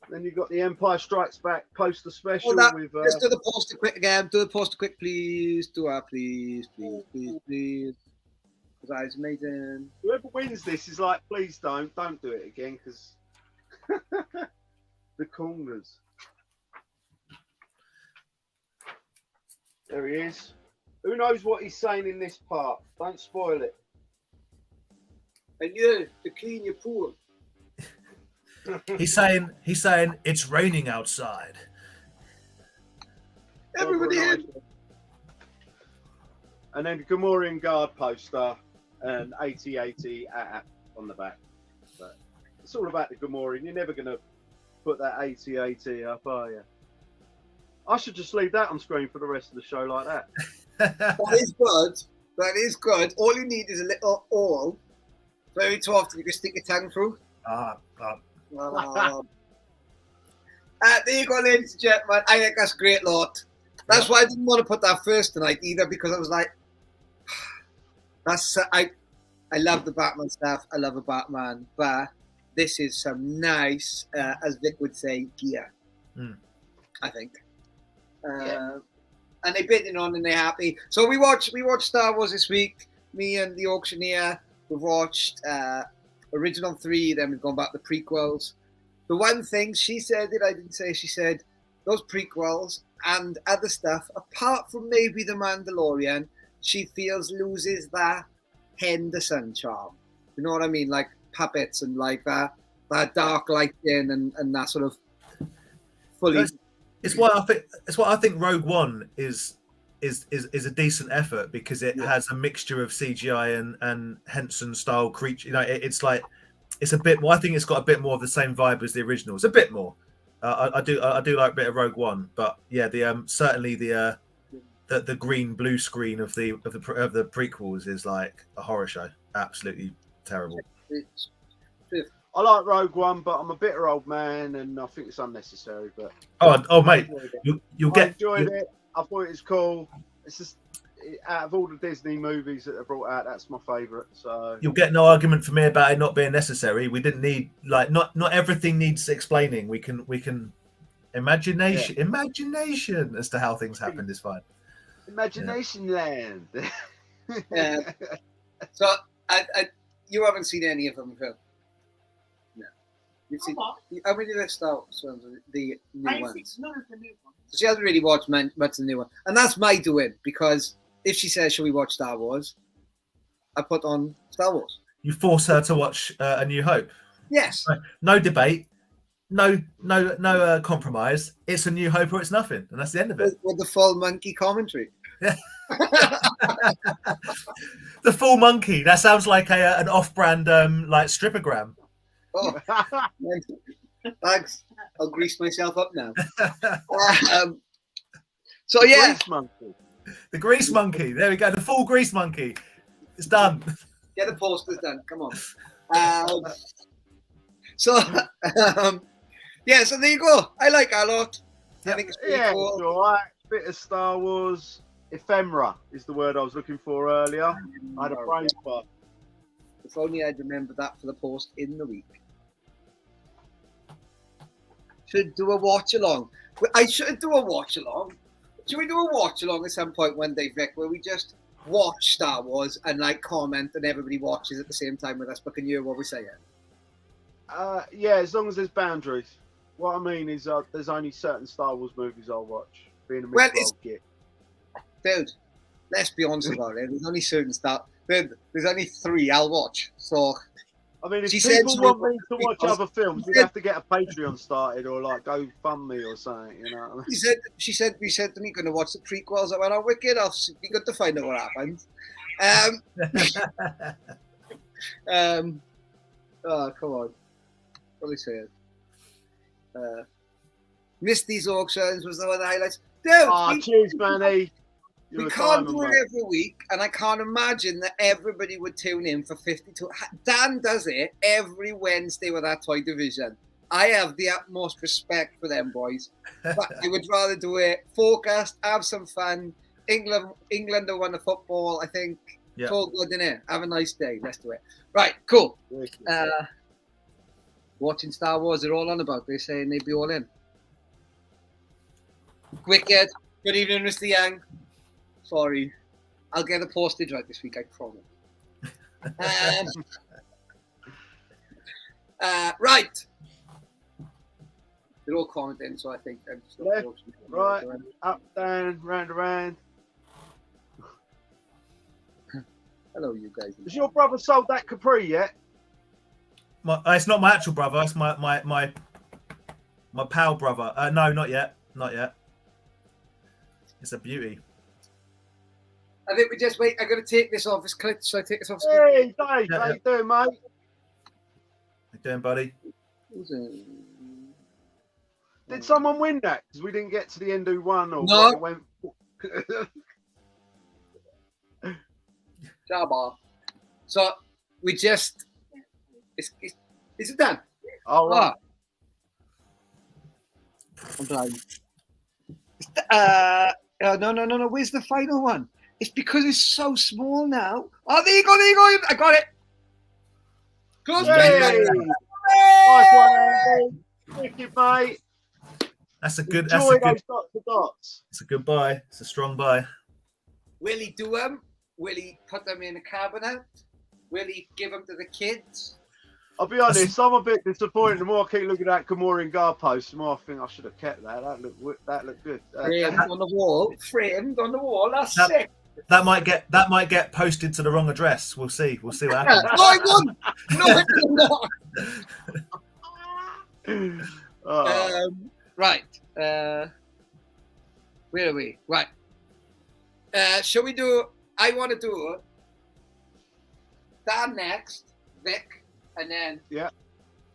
Then you've got the Empire Strikes Back poster special with... Let's do the poster quick again. Do the poster quick, please. Please. Because that is amazing. Whoever wins this is like, please don't do it again, because the corners. There he is. Who knows what he's saying in this part? Don't spoil it. And you, to clean your pool. He's saying it's raining outside. Everybody in. And then the Gamorrean Guard poster and 8080 on the back. But it's all about the Gamorrean. You're never going to put that 8080 up, are you? I should just leave that on screen for the rest of the show like that. That is good. That is good. All you need is a little oil. So every too often you can stick your tongue through. There you go, ladies and gentlemen. I think that's a great lot. That's why I didn't want to put that first tonight either, because I was like, I love the Batman stuff. I love a Batman, but this is some nice, as Vic would say, gear. I think. And they're bidding on and they're happy. So we watched Star Wars this week. Me and the auctioneer. We've watched original 3. Then we've gone back to prequels. The one thing she said that I didn't say, she said those prequels and other stuff, apart from maybe The Mandalorian, she feels loses that Henderson charm. You know what I mean? Like puppets and like that dark lighting and that sort of fully. It's why I think Rogue One is a decent effort, because it has a mixture of CGI and Henson style creature. You know, it's like it's a bit more. I think it's got a bit more of the same vibe as the originals. A bit more. I do like a bit of Rogue One, but yeah, certainly the green blue screen of the prequels is like a horror show. Absolutely terrible. I like Rogue One, but I'm a bitter old man, and I think it's unnecessary. But mate, I enjoyed it. I thought it was cool. It's just out of all the Disney movies that are brought out, that's my favourite. So you'll get no argument from me about it not being necessary. We didn't need not everything needs explaining. We can imagination as to how things happened is fine. Imagination land. So you haven't seen any of them, Phil? No. You've seen how many of the Star Wars ones? The new ones. None of the new ones. So she hasn't really watched much of the new one, and that's my doing, because if she says, "Shall we watch Star Wars?" I put on Star Wars. You force her to watch A New Hope. Yes. No debate. No compromise. It's A New Hope or it's nothing, and that's the end of it. With the full monkey commentary. Yeah. The full monkey. That sounds like an off-brand like strippergram. Oh, thanks. I'll grease myself up now. So yeah, the grease monkey. There we go. The full grease monkey. It's done. Get the posters done. Come on. So yeah. So there you go. I like a lot. I think it's pretty cool. It's all right. Bit of Star Wars. Ephemera is the word I was looking for earlier. I had a brain fart. If only I'd remembered that for the post in the week. Should do a watch along. I should do a watch along. Should we do a watch along at some point one day, Vic, where we just watch Star Wars and like comment and everybody watches at the same time with us, but can you hear what we're saying? Yeah, as long as there's boundaries. What I mean is there's only certain Star Wars movies I'll watch. Being a mid-world git. Dude, let's be honest about it. There's only certain stuff. There's only 3 I'll watch. So, I mean, if people want me to watch other films, we'd have to get a Patreon started or like GoFundMe or something, you know. We said to me, going to watch the prequels that went on Wicked. I'll be good to find out what happened. Oh, come on. What are they saying? Missed these auctions was one of the highlights. Dude, cheers, Manny. We can't do it every week, and I can't imagine that everybody would tune in for 52. Dan does it every Wednesday with our toy division. I have the utmost respect for them boys, but I would rather do it focused, have some fun. England have won the football. I think it's all good in it. Have a nice day. Let's do it. Right, cool. Watching Star Wars, they're all on about. They're saying they'd be all in. Wicked. Good evening, Mr. Young. Sorry. I'll get the postage right this week, I promise. Right. They're all commenting, so I think I'm just left, right, up, down, round, around. Hello, you guys. Has your brother sold that Capri yet? It's not my actual brother. It's my pal brother. No, not yet. Not yet. It's a beauty. I think we just wait. I got to take this off. Should I take this off? Hey, Dave, how you doing, mate? How you doing, buddy? Did someone win that? Because we didn't get to the end of one or no. Went... Jabba. So we just. Is it done? Oh, right. I'm blind. No. Where's the final one? It's because it's so small now. Oh, there you go. I got it. Close. Nice one, thank you, mate. That's a good. Enjoy those dots to dots. It's a good buy. It's a strong buy. Will he do them? Will he put them in a cabinet? Will he give them to the kids? I'll be honest, I'm a bit disappointed. The more I keep looking at Gamora Gar post, the more I think I should have kept that. That looked good. Framed on the wall. Framed on the wall. That's sick. That might get posted to the wrong address. We'll see. We'll see what happens. No, I won't. No, not. Right. Where are we? Right. Shall we do? I want to do Dan next, Vic, and then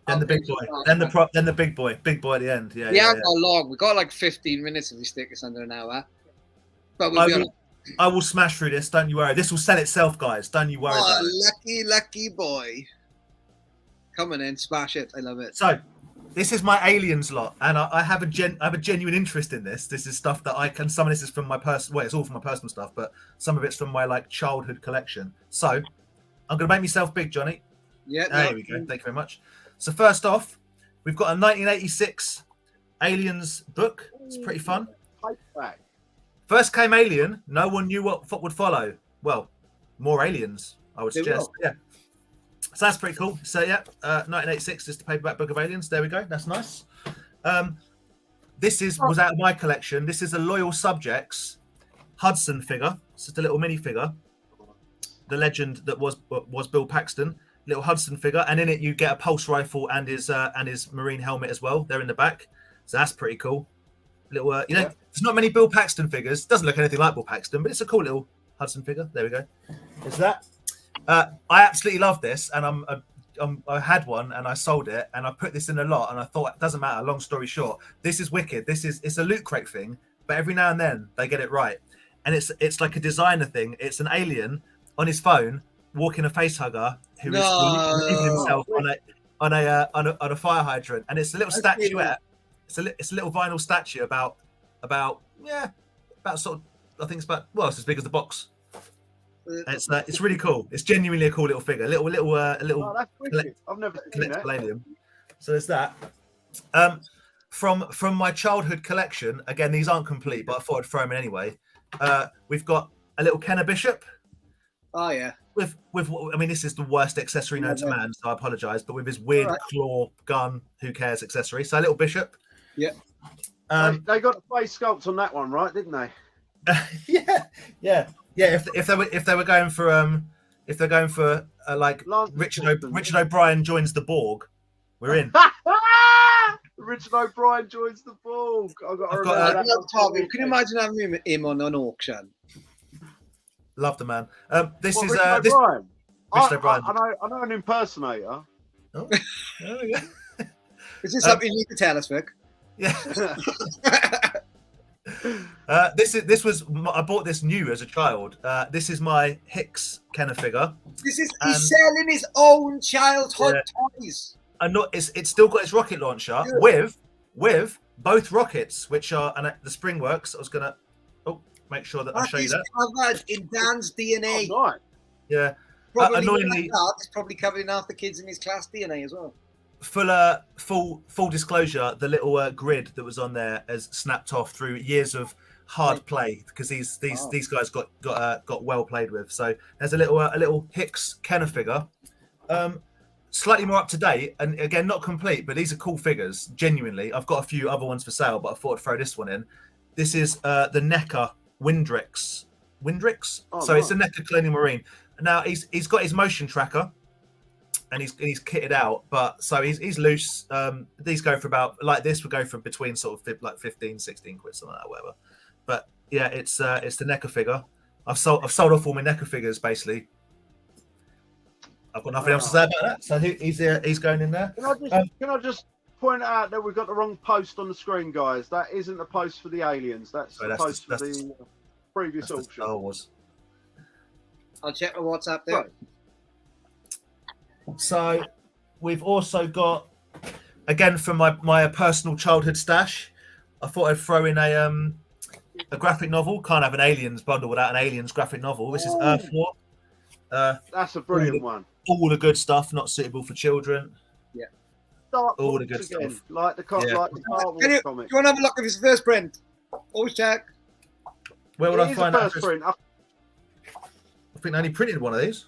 Then the big boy. Then the big boy. Big boy at the end. Yeah. Got long. We got like 15 minutes if we stick us under an hour. But I will smash through this. Don't you worry. This will sell itself, guys. Don't you worry about it. Lucky boy. Coming in, smash it. I love it. So, this is my aliens lot, and I have a genuine interest in this. This is stuff that I can. Some of this is from my personal. Well, it's all from my personal stuff, but some of it's from my like childhood collection. So, I'm going to make myself big, Johnny. Yeah. There we go. Thank you very much. So first off, we've got a 1986 Aliens book. It's pretty fun. First came Alien. No one knew what would follow. Well, more aliens, I would suggest. Yeah. So that's pretty cool. So yeah, 1986 is the paperback book of Aliens. There we go. That's nice. This was out of my collection. This is a Loyal Subjects Hudson figure. It's just a little mini figure. The legend that was Bill Paxton. Little Hudson figure, and in it you get a pulse rifle and his marine helmet as well. They're in the back, so that's pretty cool. Little, there's not many Bill Paxton figures. Doesn't look anything like Bill Paxton, but it's a cool little Hudson figure. There we go. There's that. I absolutely love this, and I had one and I sold it, and I put this in a lot, and I thought it doesn't matter. Long story short, this is wicked. It's a loot crate thing, but every now and then they get it right, and it's like a designer thing. It's an alien on his phone walking a face hugger who is relieving himself on a fire hydrant, and it's a little statuette. It's a little vinyl statue about sort of, I think it's about, well, it's as big as the box. It's really cool. It's genuinely a cool little figure. Oh, that's wicked. I've never seen that. Palladium. So there's that. From my childhood collection, again, these aren't complete, but I thought I'd throw them in anyway. We've got a little Kenner Bishop. Oh yeah. With I mean, this is the worst accessory known to man, so I apologise. But with his weird claw gun, who cares accessory? So a little bishop. Yeah. They got the face sculpt on that one, right? Didn't they? Yeah. If they were going for like Richard O'Brien joins the Borg, we're in. Richard O'Brien joins the Borg. Can you imagine having him on an auction? Love the man. This is Richard O'Brien. Richard O'Brien. I know an impersonator. Oh, there we go. Is this something you need to tell us, Vic? Yeah. I bought this new as a child. This is my Hicks Kenner figure. He's selling his own childhood toys. It's still got its rocket launcher with both rockets, which are, and the spring works. I was gonna make sure that I show you that. Covered in Dan's DNA. Oh, nice. Yeah. Annoyingly, it's probably covered in half the kids in his class DNA as well. Full disclosure, the little grid that was on there has snapped off through years of hard play, because these guys got well played with. So there's a little Hicks Kenner figure, slightly more up to date, and again not complete, but these are cool figures. Genuinely, I've got a few other ones for sale, but I thought I'd throw this one in. This is the NECA Windrix. So it's a NECA Colonial Marine. Now he's got his motion tracker, and he's kitted out, but so he's loose. These go for about, like this would go for between sort of like 15, 16 quid, something like that, whatever. But yeah, it's the NECA figure. I've sold off all my NECA figures basically. I've got nothing else to say about that. So he's going in there. Can I just point out that we've got the wrong post on the screen, guys? That isn't the post for the aliens. That's the post for the previous auction. Star Wars. I'll check my WhatsApp there. Right. So we've also got, again, from my personal childhood stash, I thought I'd throw in a graphic novel. Can't have an Aliens bundle without an Aliens graphic novel. This is Earth War. That's a brilliant one. All the good stuff, not suitable for children. Yeah. All the good stuff. Like the Star Wars comic. You want to have a look at his first print? Always check. Where would I find that? Print. I think they only printed one of these.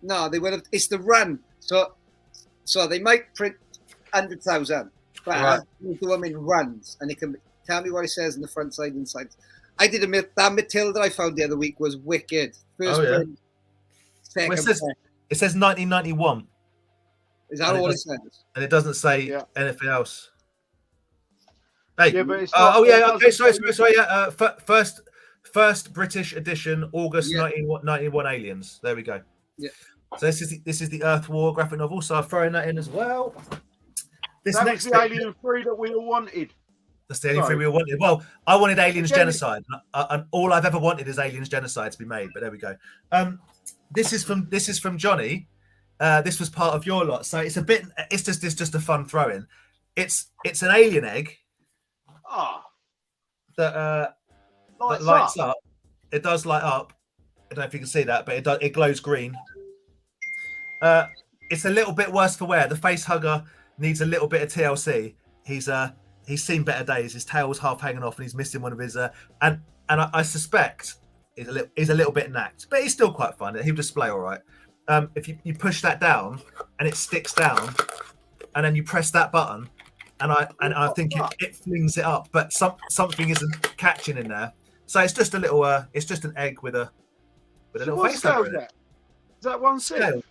No, they would have. It's the run. So they might print 100,000, but you do them in runs, and it can tell me what it says on the front side and inside. I did that Matilda I found the other week was wicked. First print. Well, it says 1991. Is that all it says? And it doesn't say anything else. Hey. Yeah, but it's okay. Sorry. Yeah. First British edition, August 1991 Aliens. There we go. Yeah. So this is the Earth War graphic novel. So I'm throwing that in as well. That was the Alien 3 that we all wanted. That's the Alien 3 we all wanted. Well, I wanted Aliens Genocide, and all I've ever wanted is Aliens Genocide to be made. But there we go. This is from Johnny. this was part of your lot, so it's just a fun throw-in. It's an alien egg that lights up. It does light up. I don't know if you can see that, but it glows green. It's a little bit worse for wear. The face hugger needs a little bit of TLC. He's seen better days. His tail's half hanging off, and he's missing one of his. And I suspect he's a little bit knacked, but he's still quite fun. He'll display all right. If you push that down and it sticks down, and then you press that button, and I think it flings it up, but something isn't catching in there. So it's just a little. It's just an egg with a little face hugger in it. Is that 1/6?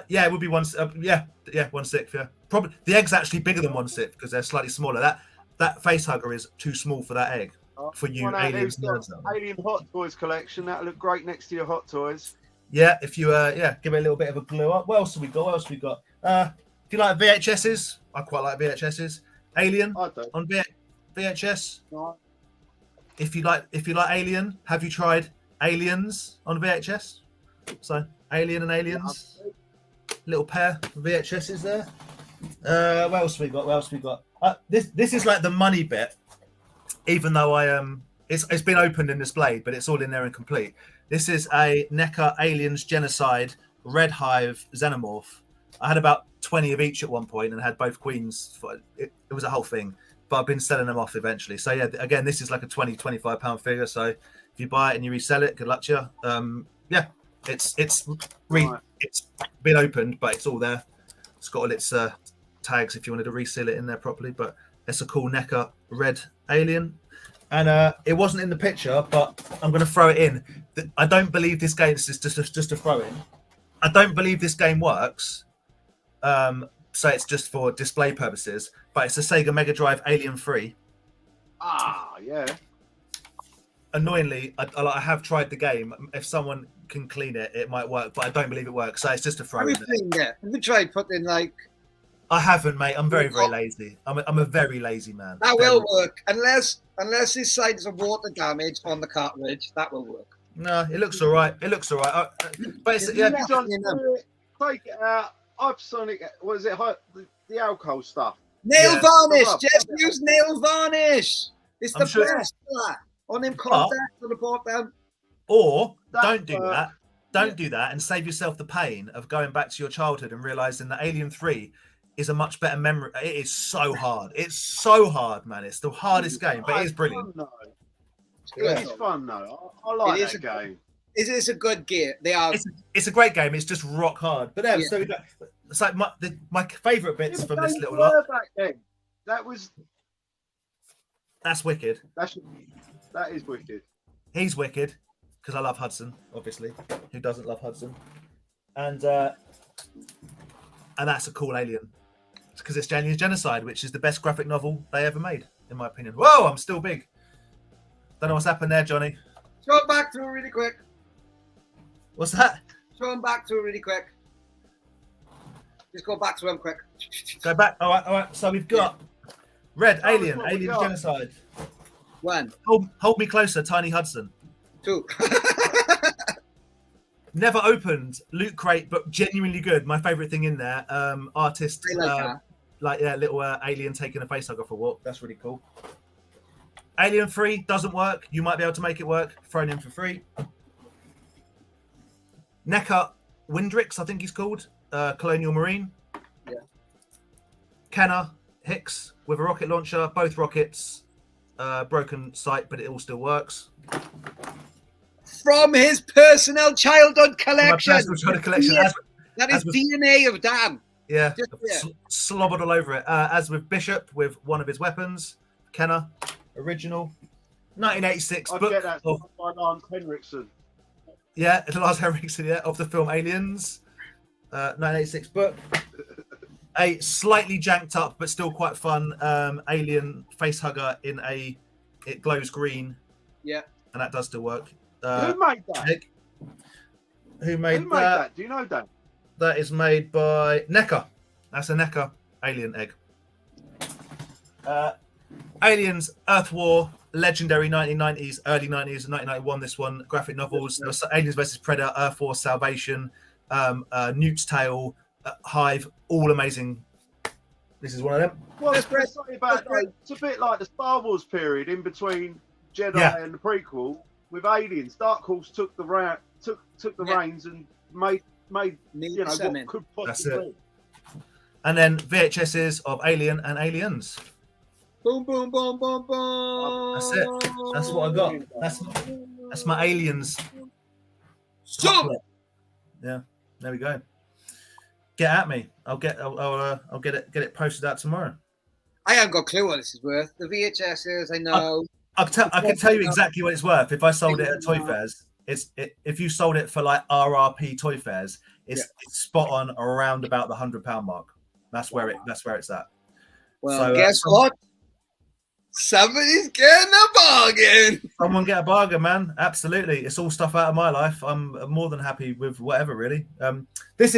Yeah, it would be 1/6. Yeah, 1/6. Yeah, probably the egg's actually bigger than 1/6 because they're slightly smaller. That face hugger is too small for that egg. For you aliens nerds. Alien Hot Toys collection. That'll look great next to your Hot Toys. Yeah, if you give it a little bit of a glue up. What else have we got? If you like VHSs, I quite like VHSs. Alien on VHS. No. If you like Alien, have you tried Aliens on VHS? So Alien and Aliens, little pair of VHSs there. What else we got? This is like the money bit. Even though it's been opened and displayed, but it's all in there incomplete. This is a NECA Aliens Genocide Red Hive Xenomorph. I had about 20 of each at one point and had both queens. It was a whole thing, but I've been selling them off eventually. So yeah, again, this is like a £20-25 figure. So if you buy it and you resell it, good luck to you. Yeah, it's been opened, but it's all there. It's got all its tags if you wanted to reseal it in there properly. But it's a cool NECA Red Alien. And it wasn't in the picture, but I'm going to throw it in. I don't believe this game, this is just a throw in. I don't believe this game works. So it's just for display purposes, but it's a Sega Mega Drive Alien 3. Yeah. Annoyingly, I have tried the game. If someone can clean it, it might work, but I don't believe it works. So it's just a throw in. Have you tried putting like... I haven't, mate. I'm very, very lazy. I'm a very lazy man. That will work unless this side's of water damage on the cartridge. That will work. No, it looks all right. But it's, yeah. Take it out. Sonic. What is it? The alcohol stuff. Nail varnish. Just use nail varnish. It's the best on him contact on the bottom. Or don't do that. Don't do that and save yourself the pain of going back to your childhood and realizing that Alien 3 is a much better memory. It is so hard. It's so hard, man. It's the hardest game, but it is brilliant. It is fun, though. I like that game. It is a good game. It's a great game. It's just rock hard. But yeah, so it's like my favourite bits from this little lot. That's wicked. That is wicked. He's wicked because I love Hudson, obviously. Who doesn't love Hudson? And that's a cool alien. Because it's Aliens Genocide, which is the best graphic novel they ever made, in my opinion. Whoa, I'm still big. Don't know what's happened there, Johnny. Show him back through really quick. What's that? Show him back through really quick. Just go back to him quick. Go back. All right. So we've got Red Alien, Aliens Genocide. One. Hold me closer, Tiny Hudson. 2. Never opened Loot Crate, but genuinely good. My favourite thing in there, artist, little alien taking a face hugger for a walk. That's really cool. Alien 3 doesn't work. You might be able to make it work. Thrown in for free. NECA Windrix, I think he's called. Colonial Marine. Yeah. Kenner Hicks with a rocket launcher. Both rockets. Broken sight, but it all still works. From his personal childhood collection. My personal childhood collection. Yes. That is DNA of Dan. Yeah. Slobbered all over it. As with Bishop, with one of his weapons. Kenner, original. 1986 book. Get that by Lance Henriksen. Yeah, Lars Henriksen, of the film Aliens. 1986 book. A slightly janked up, but still quite fun alien face hugger it glows green. Yeah. And that does still work. Who made that? Egg. Who made that? Do you know that? That is made by NECA. That's a NECA alien egg. Aliens, Earth War, legendary 1990s, early 90s, 1991. This one, graphic novels. There was Aliens vs Predator, Earth War, Salvation, Newt's Tale, Hive, all amazing. This is one of them. Well, it's a bit like the Star Wars period in between Jedi and the prequel with Aliens. Dark Horse took the reins and made what could possibly be. And then VHSs of Alien and Aliens. Boom, boom, boom, boom, boom. That's it. That's what I got. That's my Aliens. So, yeah, there we go. Get at me. I'll get it posted out tomorrow. I haven't got a clue what this is worth. The VHSs, I know. I can tell you exactly what it's worth. If I sold it at toy fairs, if you sold it for like RRP toy fairs, it's spot on around about the £100 mark. That's where it's at. Well, so, guess what? Somebody's getting a bargain. Someone get a bargain, man. Absolutely. It's all stuff out of my life. I'm more than happy with whatever, really. That's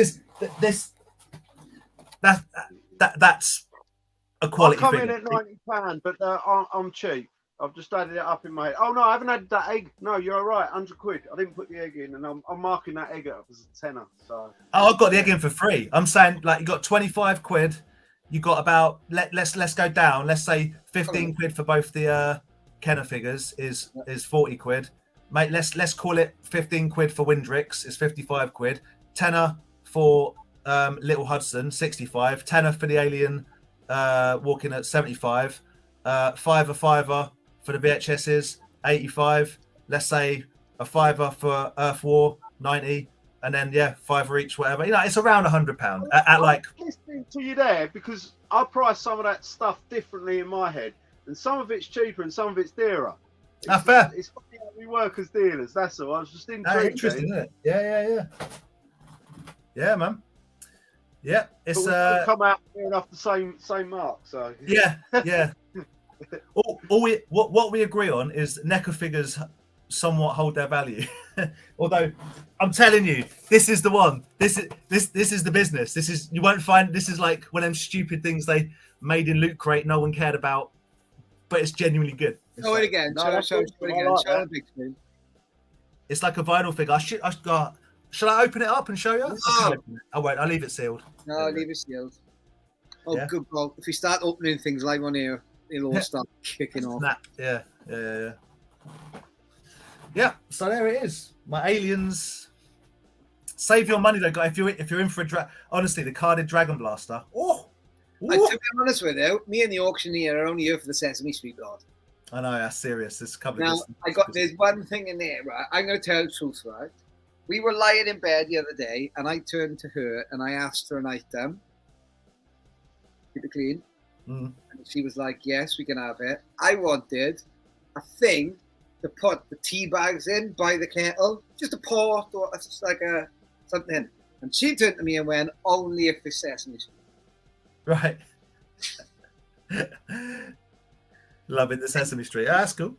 a quality I'll come figure. in at £90, but I'm cheap. I've just added it up in my head. Oh no, I haven't added that egg. No, you're all right. £100. I didn't put the egg in, and I'm marking that egg up as a tenner. So. Oh, I've got the egg in for free. I'm saying like you got £25. You got about let's go down. Let's say £15 for both the Kenner figures is £40, mate. Let's call it £15 for Windrix is £55, tenner for Little Hudson 65, tenner for the Alien walking at 75, fiver for the VHSs 85. Let's say a fiver for Earth War 90. And then fiver each, whatever. You know, it's around £100 at like. I'm listening to you there because I price some of that stuff differently in my head, and some of it's cheaper and some of it's dearer. Fair. It's funny how we work as dealers. That's all. I was just intrigued. Interesting, isn't it? Yeah, man. Yeah, it's come out near enough the same mark. So yeah. What we agree on is NECA figures somewhat hold their value. Although I'm telling you, this is the one. This is the business. You won't find this is like one of them stupid things they made in Loot Crate no one cared about, but it's genuinely good. Show it again. Show it again. Show the big screen. It's like a vinyl figure. Shall I open it up and show you? No. I won't. I'll leave it sealed. No, leave it sealed. Oh, good God. If we start opening things live on here, it'll all start kicking off. Yeah. Yeah, so there it is. My Aliens. Save your money though, guys. If you're in for honestly, the carded Dragon Blaster. Oh, to be honest with you, me and the auctioneer are only here for the Sesame Street lot. I know, that's serious. There's a couple now, of there's one thing in there, right? I'm going to tell the truth, right? We were lying in bed the other day, and I turned to her and I asked her an item. Keep it clean. Mm. And she was like, "Yes, we can have it." I wanted a thing to put the tea bags in by the kettle, just a pot or just like something. And she turned to me and went, "Only if it's Sesame Street." Right. Loving the Sesame Street. That's cool.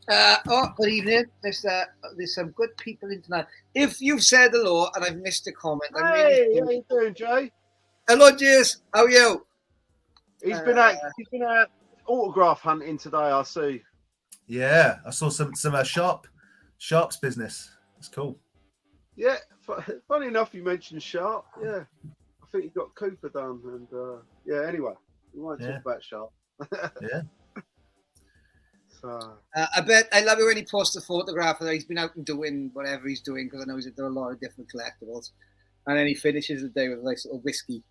Good evening. There's some good people in tonight. If you've said hello and I've missed a comment, hey, how you doing, Jay? Hello, Jace. How are you? He's been out autograph hunting today. I see. Yeah, I saw some Sharp's business. It's cool. Yeah, funny enough, you mentioned Sharp. Yeah, I think he got Cooper done, and anyway, we won't talk about Sharp. Yeah. So I bet I love it when he posts a photograph that he's been out and doing whatever he's doing, because I know he's done a lot of different collectibles, and then he finishes the day with a nice little whiskey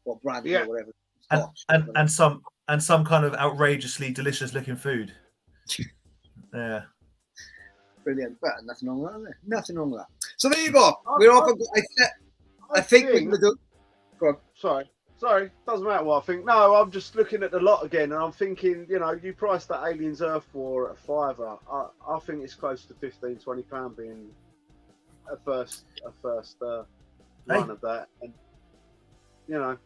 or brandy or whatever. And some kind of outrageously delicious looking food. Yeah. Brilliant. But nothing wrong with that. Nothing wrong with that. So there you go. We're off. I think we're going to do. Go on. Sorry. Doesn't matter what I think. No, I'm just looking at the lot again, and I'm thinking, you priced that Aliens Earth War at £5. I think it's close to £15-20 being a first run of that, and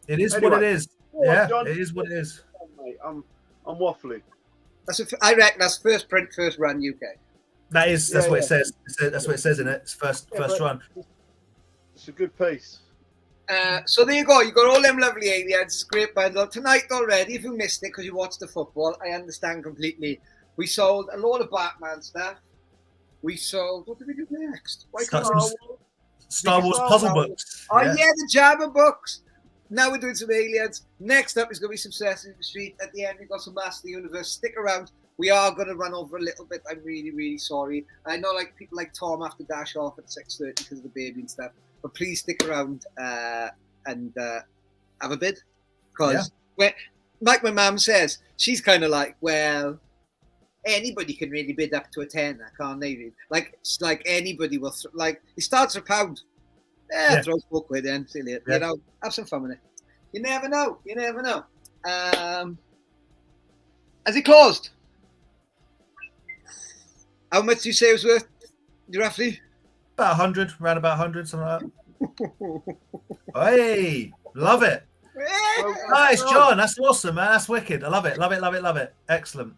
it is anyway, what it is. Yeah, John, it is what it is. Mate, I'm waffling. I reckon that's first print, first run UK. That's what it says. That's what it says in it. It's first run. It's a good piece. So there you go. You got all them lovely aliens. Great bundle tonight already. If you missed it because you watched the football, I understand completely. We sold a lot of Batman stuff. We sold. What did we do next? Star Wars puzzle books. Oh yeah, the Jabba books. Now we're doing some aliens. Next up is going to be some Sesame Street. At the end, we've got some Master of the Universe. Stick around. We are going to run over a little bit. I'm really, really sorry. I know like people like Tom have to dash off at 6:30 because of the baby and stuff. But please stick around and have a bid. Because like my mum says, she's kind of like, well, anybody can really bid up to a tenner, can't they? Like anybody will. Like it starts at £1. Throw £4 in. See you later. You know, have some fun with it. You never know. You never know. Has it closed? How much do you say it was worth, roughly? About 100, around about 100, something like that. Hey, love it. Nice, John. That's awesome, man. That's wicked. I love it. Love it. Love it. Love it. Excellent.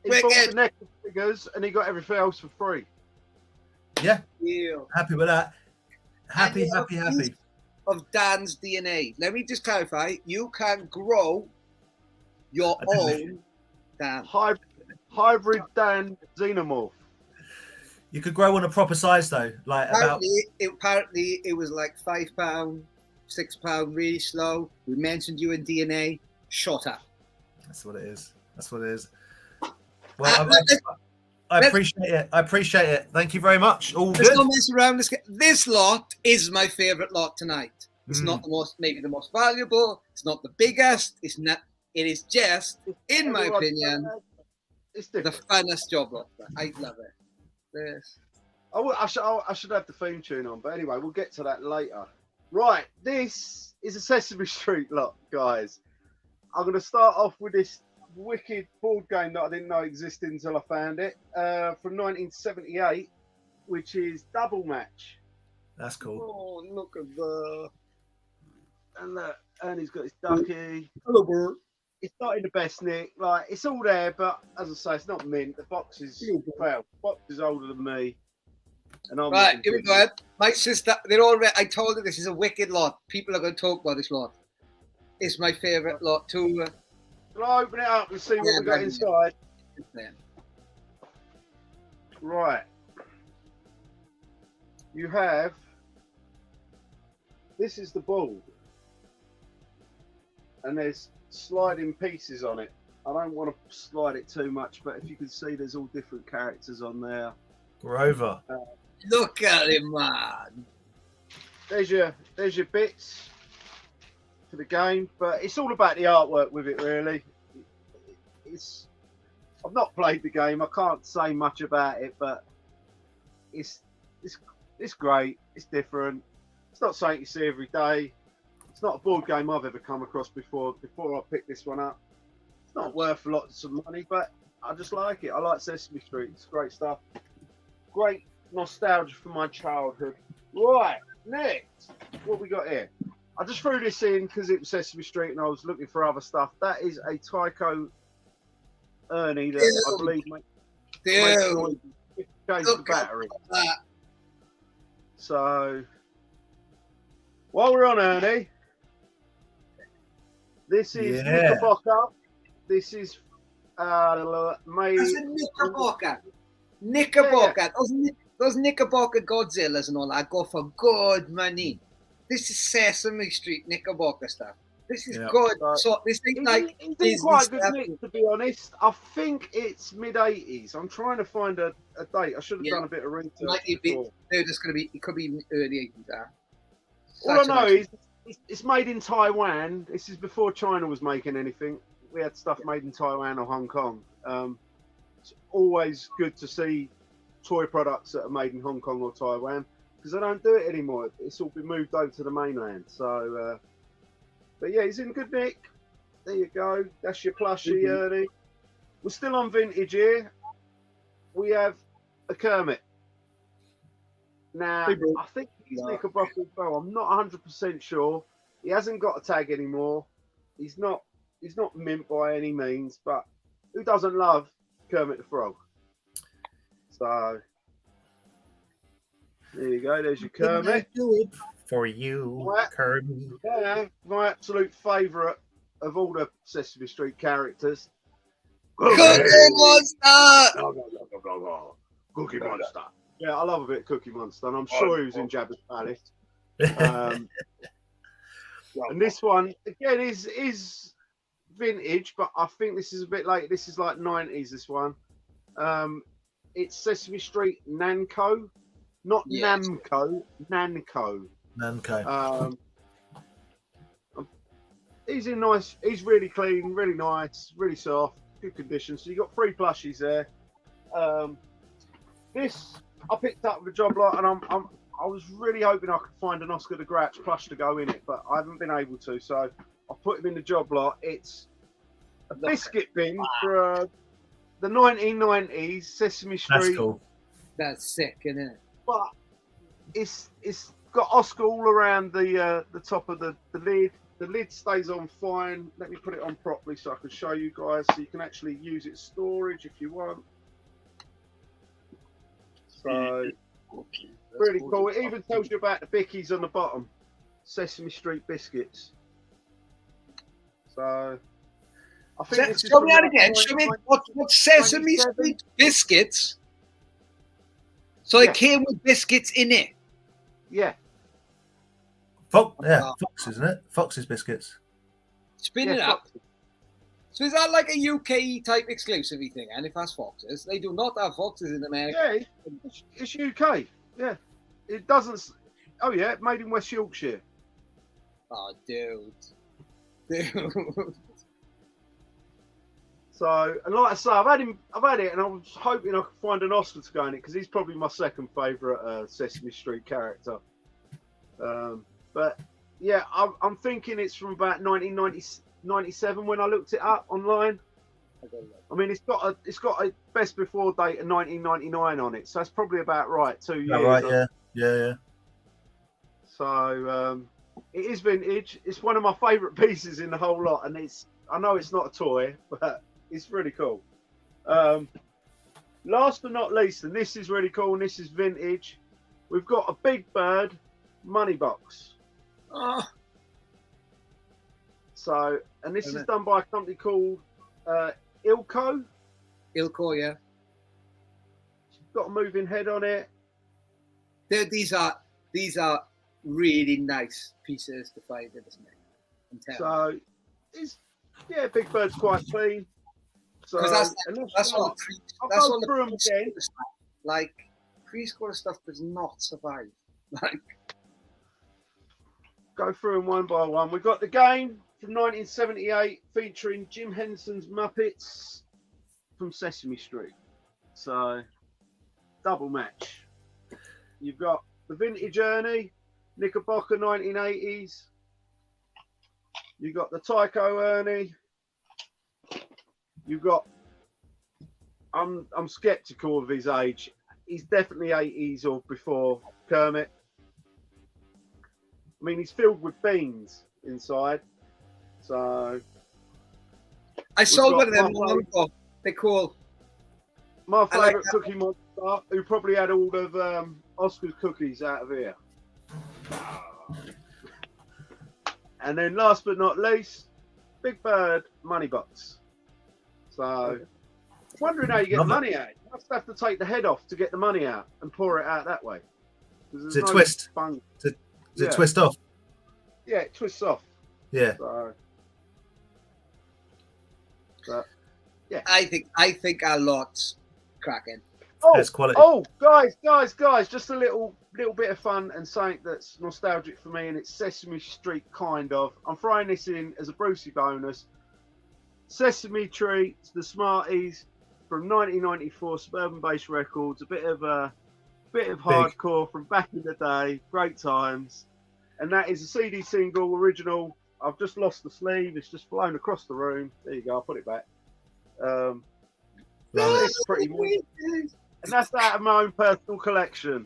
He bought the neck figures and he got everything else for free. Yeah. Happy with that. Happy. Of Dan's DNA. Let me just clarify. You can grow your own Dan. Hybrid Dan xenomorph. You could grow one a proper size though. Like apparently it was like £5, £6, really slow. We mentioned you in DNA. Shut up. That's what it is. Well, I appreciate it. I appreciate it. Thank you very much. All good. Let's not mess around. This lot is my favourite lot tonight. It's not maybe the most valuable. It's not the biggest. It's not. It is just, in my opinion, it's the funnest job lot. I love it. This. I should have the theme tune on, but anyway, we'll get to that later. Right, this is a Sesame Street lot, guys. I'm going to start off with this wicked board game that I didn't know existed until I found it, from 1978, which is Double Match. That's cool. Oh, look at that. And look, Ernie's got his ducky. Hello, Bert. It's not in the best nick. Like, it's all there, but as I say, it's not mint. The box is older than me. And I'm right, here we go. My sister, they're all ready. I told her this is a wicked lot. People are going to talk about this lot. It's my favourite lot too. Can I open it up and see what we got inside? Right. You have. This is the board. And there's sliding pieces on it. I don't want to slide it too much, but if you can see, there's all different characters on there. Grover. Look at him, man. There's your bits for the game, but it's all about the artwork with it, really. I've not played the game. I can't say much about it, but it's great. It's different. It's not something you see every day. It's not a board game I've ever come across before I picked this one up. It's not worth lots of money, but I just like it. I like Sesame Street. It's great stuff. Great nostalgia for my childhood. Right, next, what we got here? I just threw this in because it was Sesame Street and I was looking for other stuff. That is a Tycho Ernie that I believe makes noise. It goes the battery. So, while we're on Ernie, this is Knickerbocker. This is made. That's a Knickerbocker. Knickerbocker. Yeah. Those Knickerbocker Godzillas and all that go for good money. This is Sesame Street Knickerbocker stuff. This is good. So this ain't like it's quite good nick, to be honest. I think it's mid-80s. I'm trying to find a date. I should have done a bit of research. It could be early 80s. All I know is it's made in Taiwan. This is before China was making anything. We had stuff made in Taiwan or Hong Kong. It's always good to see toy products that are made in Hong Kong or Taiwan because they don't do it anymore. It's all been moved over to the mainland. So, but yeah, he's in good nick. There you go. That's your plushie, Ernie. We're still on vintage here. We have a Kermit. Now, I think he's Knickerbocker as well. I'm not 100% sure. He hasn't got a tag anymore. He's not mint by any means, but who doesn't love Kermit the Frog? So there you go. There's your Kermit. Do it for you, Kermit. Yeah, my absolute favourite of all the Sesame Street characters. Cookie Monster. Cookie Monster. Yeah, I love a bit of Cookie Monster, and I'm sure he was in Jabba's Palace. And this one again is vintage, but I think this is a bit late. This is like 90s. This one, it's Sesame Street Nanko, not Namco, Nanko. Nanko. He's in nice. He's really clean, really nice, really soft, good condition. So you got 3 plushies there. This I picked up with a job lot, and I was really hoping I could find an Oscar the Grouch plush to go in it, but I haven't been able to. So I put him in the job lot. It's a biscuit bin for the 1990s Sesame Street. That's cool. That's sick, isn't it? But it's got Oscar all around the top of the lid. The lid stays on fine. Let me put it on properly so I can show you guys, so you can actually use it as storage if you want. So really cool. It even tells you about the bickies on the bottom. Sesame Street biscuits. So I think Show me that again. Show me what Sesame Street biscuits. So it came with biscuits in it. Yeah. Fox, isn't it? Fox's biscuits. Spin it up. So is that like a UK type exclusivity thing? And if that's Foxes, they do not have Foxes in America. Yeah, it's UK. Yeah, it doesn't. Oh yeah, made in West Yorkshire. Oh, dude. So, and like I say, I've had it, and I was hoping I could find an Oscar to go in it because he's probably my second favourite Sesame Street character. But yeah, I'm thinking it's from about 1997 when I looked it up online. I mean, it's got a best before date of 1999 on it, so that's probably about right. 2 years. Right, yeah. So it is vintage. It's one of my favourite pieces in the whole lot, and I know it's not a toy, but it's really cool. Last but not least, and this is really cool, and this is vintage. We've got a Big Bird money box. Oh. So, and this is done by a company called Ilco. Ilco, yeah. It's got a moving head on it. These are really nice pieces to find in this man. So, Big Bird's quite clean. So that's what through them again. Like preschool stuff does not survive. Like, go through them one by one. We've got the game from 1978 featuring Jim Henson's Muppets from Sesame Street. So, double match. You've got the Vintage Ernie, Knickerbocker 1980s. You've got the Tycho Ernie. You've got, I'm skeptical of his age. He's definitely 80s or before Kermit. I mean, he's filled with beans inside. So I sold one of them long ago. They're cool. My favourite Cookie Monster, who probably had all of Oscar's cookies out of here. And then last but not least, Big Bird money box. So wondering how you get the money out. You must have to take the head off to get the money out and pour it out that way. Does it twist? Does it twist off? Yeah, it twists off. Yeah. So, yeah. I think our lot's cracking. That's quality. Oh, guys! Just a little bit of fun and something that's nostalgic for me, and it's Sesame Street kind of. I'm throwing this in as a Brucey bonus. Sesame Treats, the Smarties from 1994, Suburban Bass Records. A bit of hardcore from back in the day. Great times, and that is a CD single original. I've just lost the sleeve. It's just flown across the room. There you go. I'll put it back. It's pretty much. And that's out of my own personal collection.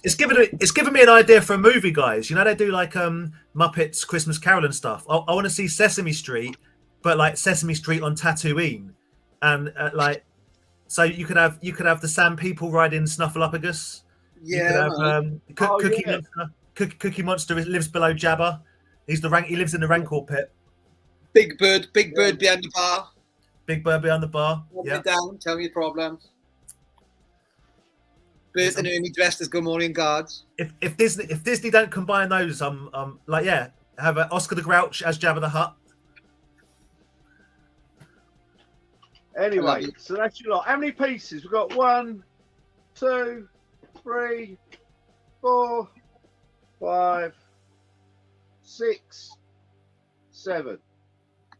It's given me an idea for a movie, guys. You know, they do like Muppets Christmas Carol and stuff. I want to see Sesame Street, but like Sesame Street on Tatooine, and so you could have the Sand People riding Snuffleupagus. Yeah. You could have Monster. Cookie Monster. Cookie Monster lives below Jabba. He lives in the Rancor pit. Yeah, yeah, yeah. Cookie Monster. Cookie Monster lives below Jabba. He's the Rancor pit. Cookie Monster lives below Jabba. He's the Rancor pit. He's the Rancor. He lives in the Rancor pit. Big Bird behind the bar. Big Bird behind the bar. Yeah. Down, tell me your problems. Bert and Ernie dressed as Gomorian guards. If Disney don't combine those, I'm like, yeah, have Oscar the Grouch as Jabba the Hutt. Anyway, so that's your lot. How many pieces? We've got 1, 2, 3, 4, 5, 6, 7.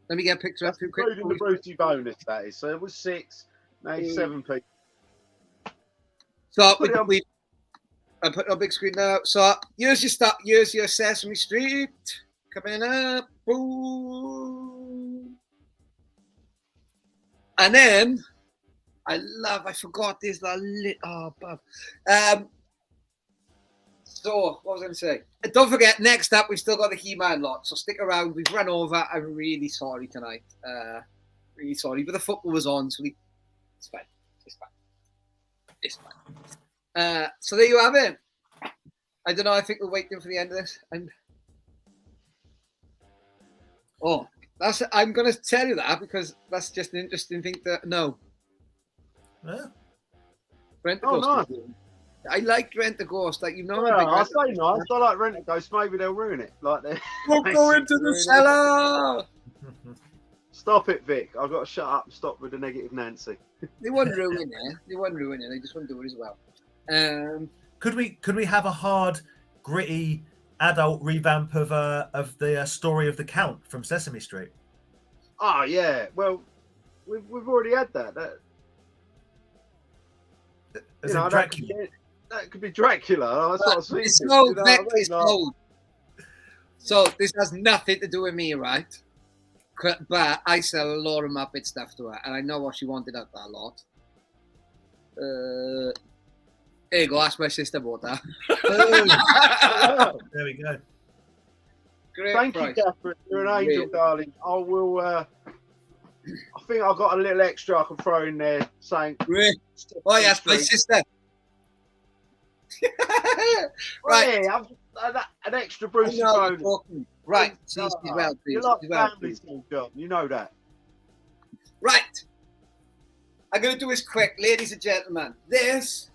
Let me get a picture up too quick. Including the Brucey bonus, that is. So it was 6, now 7 pieces. So I put it on big screen now. So here's your Sesame Street coming up. Boom. And then I forgot this. So what was I going to say? Don't forget, next up we've still got the He-Man lot. So stick around. We've run over. I'm really sorry tonight. Really sorry, but the football was on, so it's fine. It's fine. So there you have it. I don't know. I think we're waiting for the end of this. I'm going to tell you that because that's just an interesting thing to know. Yeah. Rent a Ghost. Nice. I like Rent a Ghost. Like, you know, I say nice. I like Rent a Ghost. Maybe they'll ruin it. Like we'll go into the cellar. Stop it, Vic. I've got to shut up and stop with the negative Nancy. They won't ruin it. They won't ruin it. They just won't do it as well. Could we have a hard, gritty, adult revamp of the story of the Count from Sesame Street? Oh yeah. Well, we've already had that. That could be Dracula. That's what I was thinking. So this has nothing to do with me, right? But I sell a lot of Muppet stuff to her, and I know what she wanted out that lot. There you go. Ask my sister about that. There we go. Great. Thank you, Catherine. You're an angel, darling. I will. I think I've got a little extra I can throw in there saying. Oh yes, my sister. Right. Yeah, an extra Brucey bonus. Right. Well, you're like family still, John. You know that. Right. I'm going to do this quick, ladies and gentlemen. This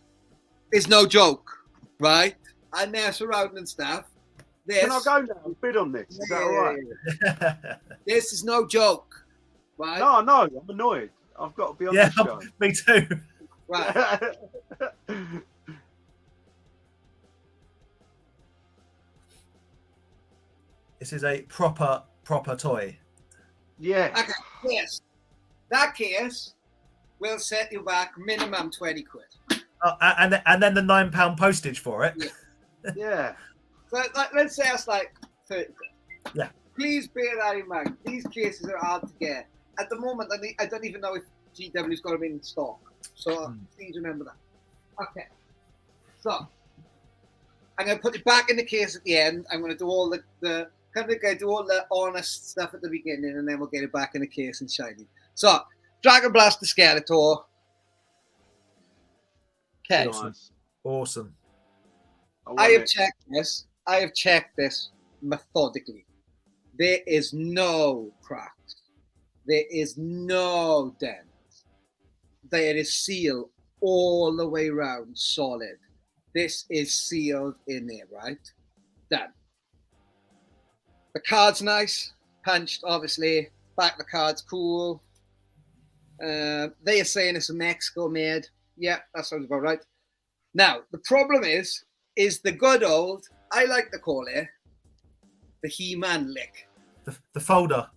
is no joke, right? I mess around and stuff. Can I go now and bid on this? Is that all right? This is no joke, right? No, I'm annoyed. I've got to be on this show. Me too. Right. This is a proper toy. Yeah. Okay, yes. That case will set you back minimum 20 quid. And then the £9 postage for it. Yeah. So let's say it's like 30 quid. Yeah. Please bear that in mind. These cases are hard to get. At the moment, I don't even know if GW's got them in stock. So please remember that. Okay. So I'm going to put it back in the case at the end. I'm going to do all the honest stuff at the beginning, and then we'll get it back in the case and shiny. So, Dragon Blast the Skeletor. Okay. Awesome. I have checked this methodically. There is no cracks. There is no dents. There is sealed all the way around, solid. This is sealed in there, right? Done. The card's nice, punched, obviously. Back of the card's cool. They are saying it's a Mexico made. Yeah, that sounds about right. Now, the problem is the good old, I like to call it, the He-Man lick. The folder.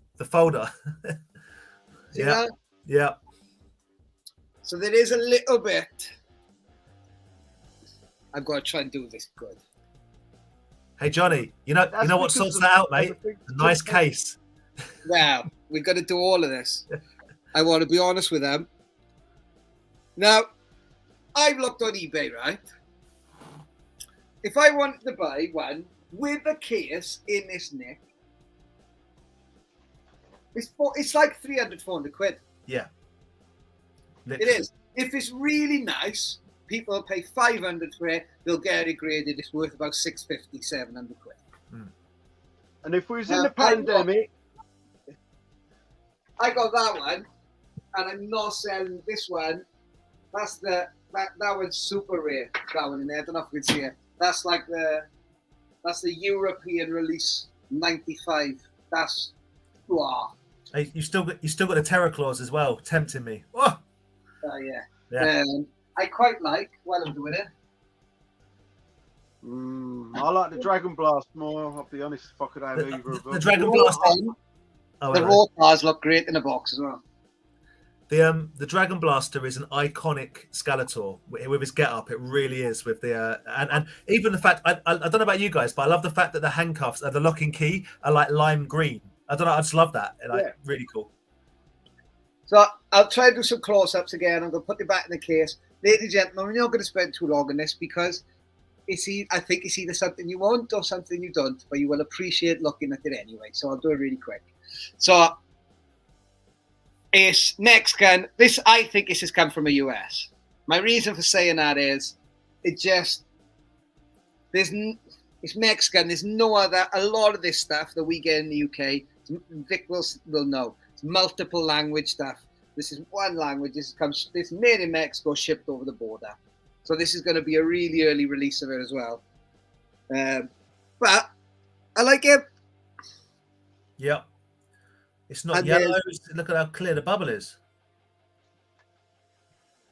See that? Yeah. So there is a little bit. I've got to try and do this good. Hey Johnny, you know what sorts that out, mate? A nice case. Well, we've got to do all of this. I want to be honest with them. Now, I've looked on eBay, right? If I wanted to buy one with a case in this nick, it's like 300, 400 quid. Yeah. Literally. It is. If it's really nice, people will pay 500 for it. They'll get it graded. It's worth about 650, 700 quid. And if we was in the pandemic, I got that one, and I'm not selling this one. That's that one's super rare. That one in there. I don't know if you can see it. That's the European release 95. That's wow. Hey, you still got the Terror Claws as well, tempting me. Oh, yeah. I quite like while I'm doing it. I like the Dragon Blast more. I'll be honest, if I could have either of them. The Dragon Blast. The raw cars look great in the box as well. The Dragon Blaster is an iconic Skeletor with his get-up. It really is with the and even the fact I don't know about you guys, but I love the fact that the handcuffs and the locking key are like lime green. I don't know. I just love that. Really cool. So I'll try to do some close-ups again. I'm going to put it back in the case, ladies and gentlemen. We're not going to spend too long on this because I think it's either something you want or something you don't, but you will appreciate looking at it anyway. So I'll do it really quick. So. It's Mexican. I think this has come from the US. My reason for saying that is it's Mexican. There's no other. A lot of this stuff that we get in the UK, Vic will know. It's multiple language stuff. This is one language. This made in Mexico, shipped over the border. So this is going to be a really early release of it as well. But I like it. Yeah. It's not yellow. Look at how clear the bubble is.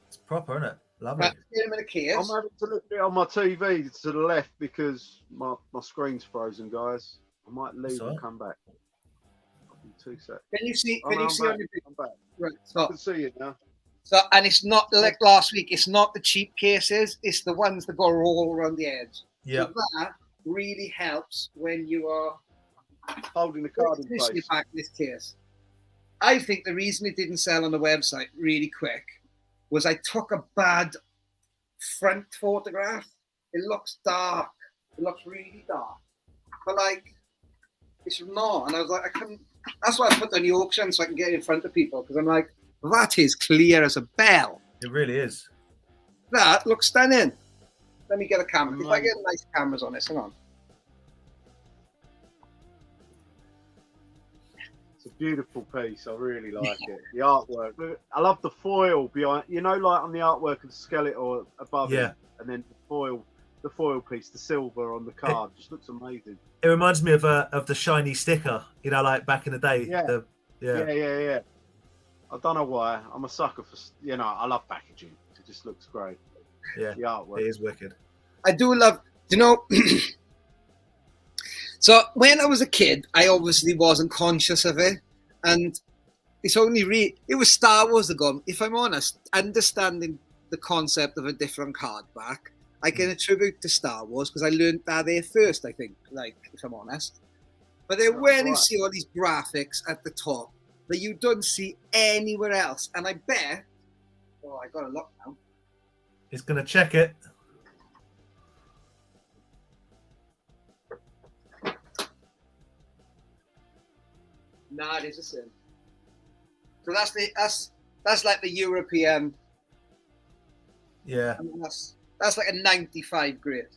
It's proper, isn't it? Lovely. I'm having to look at it on my TV to the left because my screen's frozen, guys. I might leave and come back. 2 seconds. Can you see? Can you see? I'm back. Right. I can see it now. So, and it's not like last week. It's not the cheap cases. It's the ones that go all around the edge. Yeah. So that really helps when you are holding the card in place. Back this case. I think the reason it didn't sell on the website really quick was I took a bad front photograph. It looks dark. It looks really dark. But it's not. And I was like, I couldn't. That's why I put it on the auction so I can get it in front of people because I'm like, that is clear as a bell. It really is. That looks stunning. Let me get a camera. If I get nice cameras on this, hang on. It's a beautiful piece. I really like it. The artwork. I love the foil behind. Like on the artwork of the Skeletor above it, and then the foil piece, the silver on the card, just looks amazing. It reminds me of the shiny sticker. Like back in the day. Yeah. I don't know why. I'm a sucker for. I love packaging. It just looks great. Yeah, the artwork. It is wicked. I do love. So when I was a kid, I obviously wasn't conscious of it, and it's only it was Star Wars that got me. If I'm honest, understanding the concept of a different card back, I can attribute to Star Wars because I learned that there first. I think, if I'm honest, but then when you see all these graphics at the top that you don't see anywhere else, and I bet, I got a look now. He's gonna check it. Nah, it is the same. So that's like the European. Yeah. That's like a 95 grid.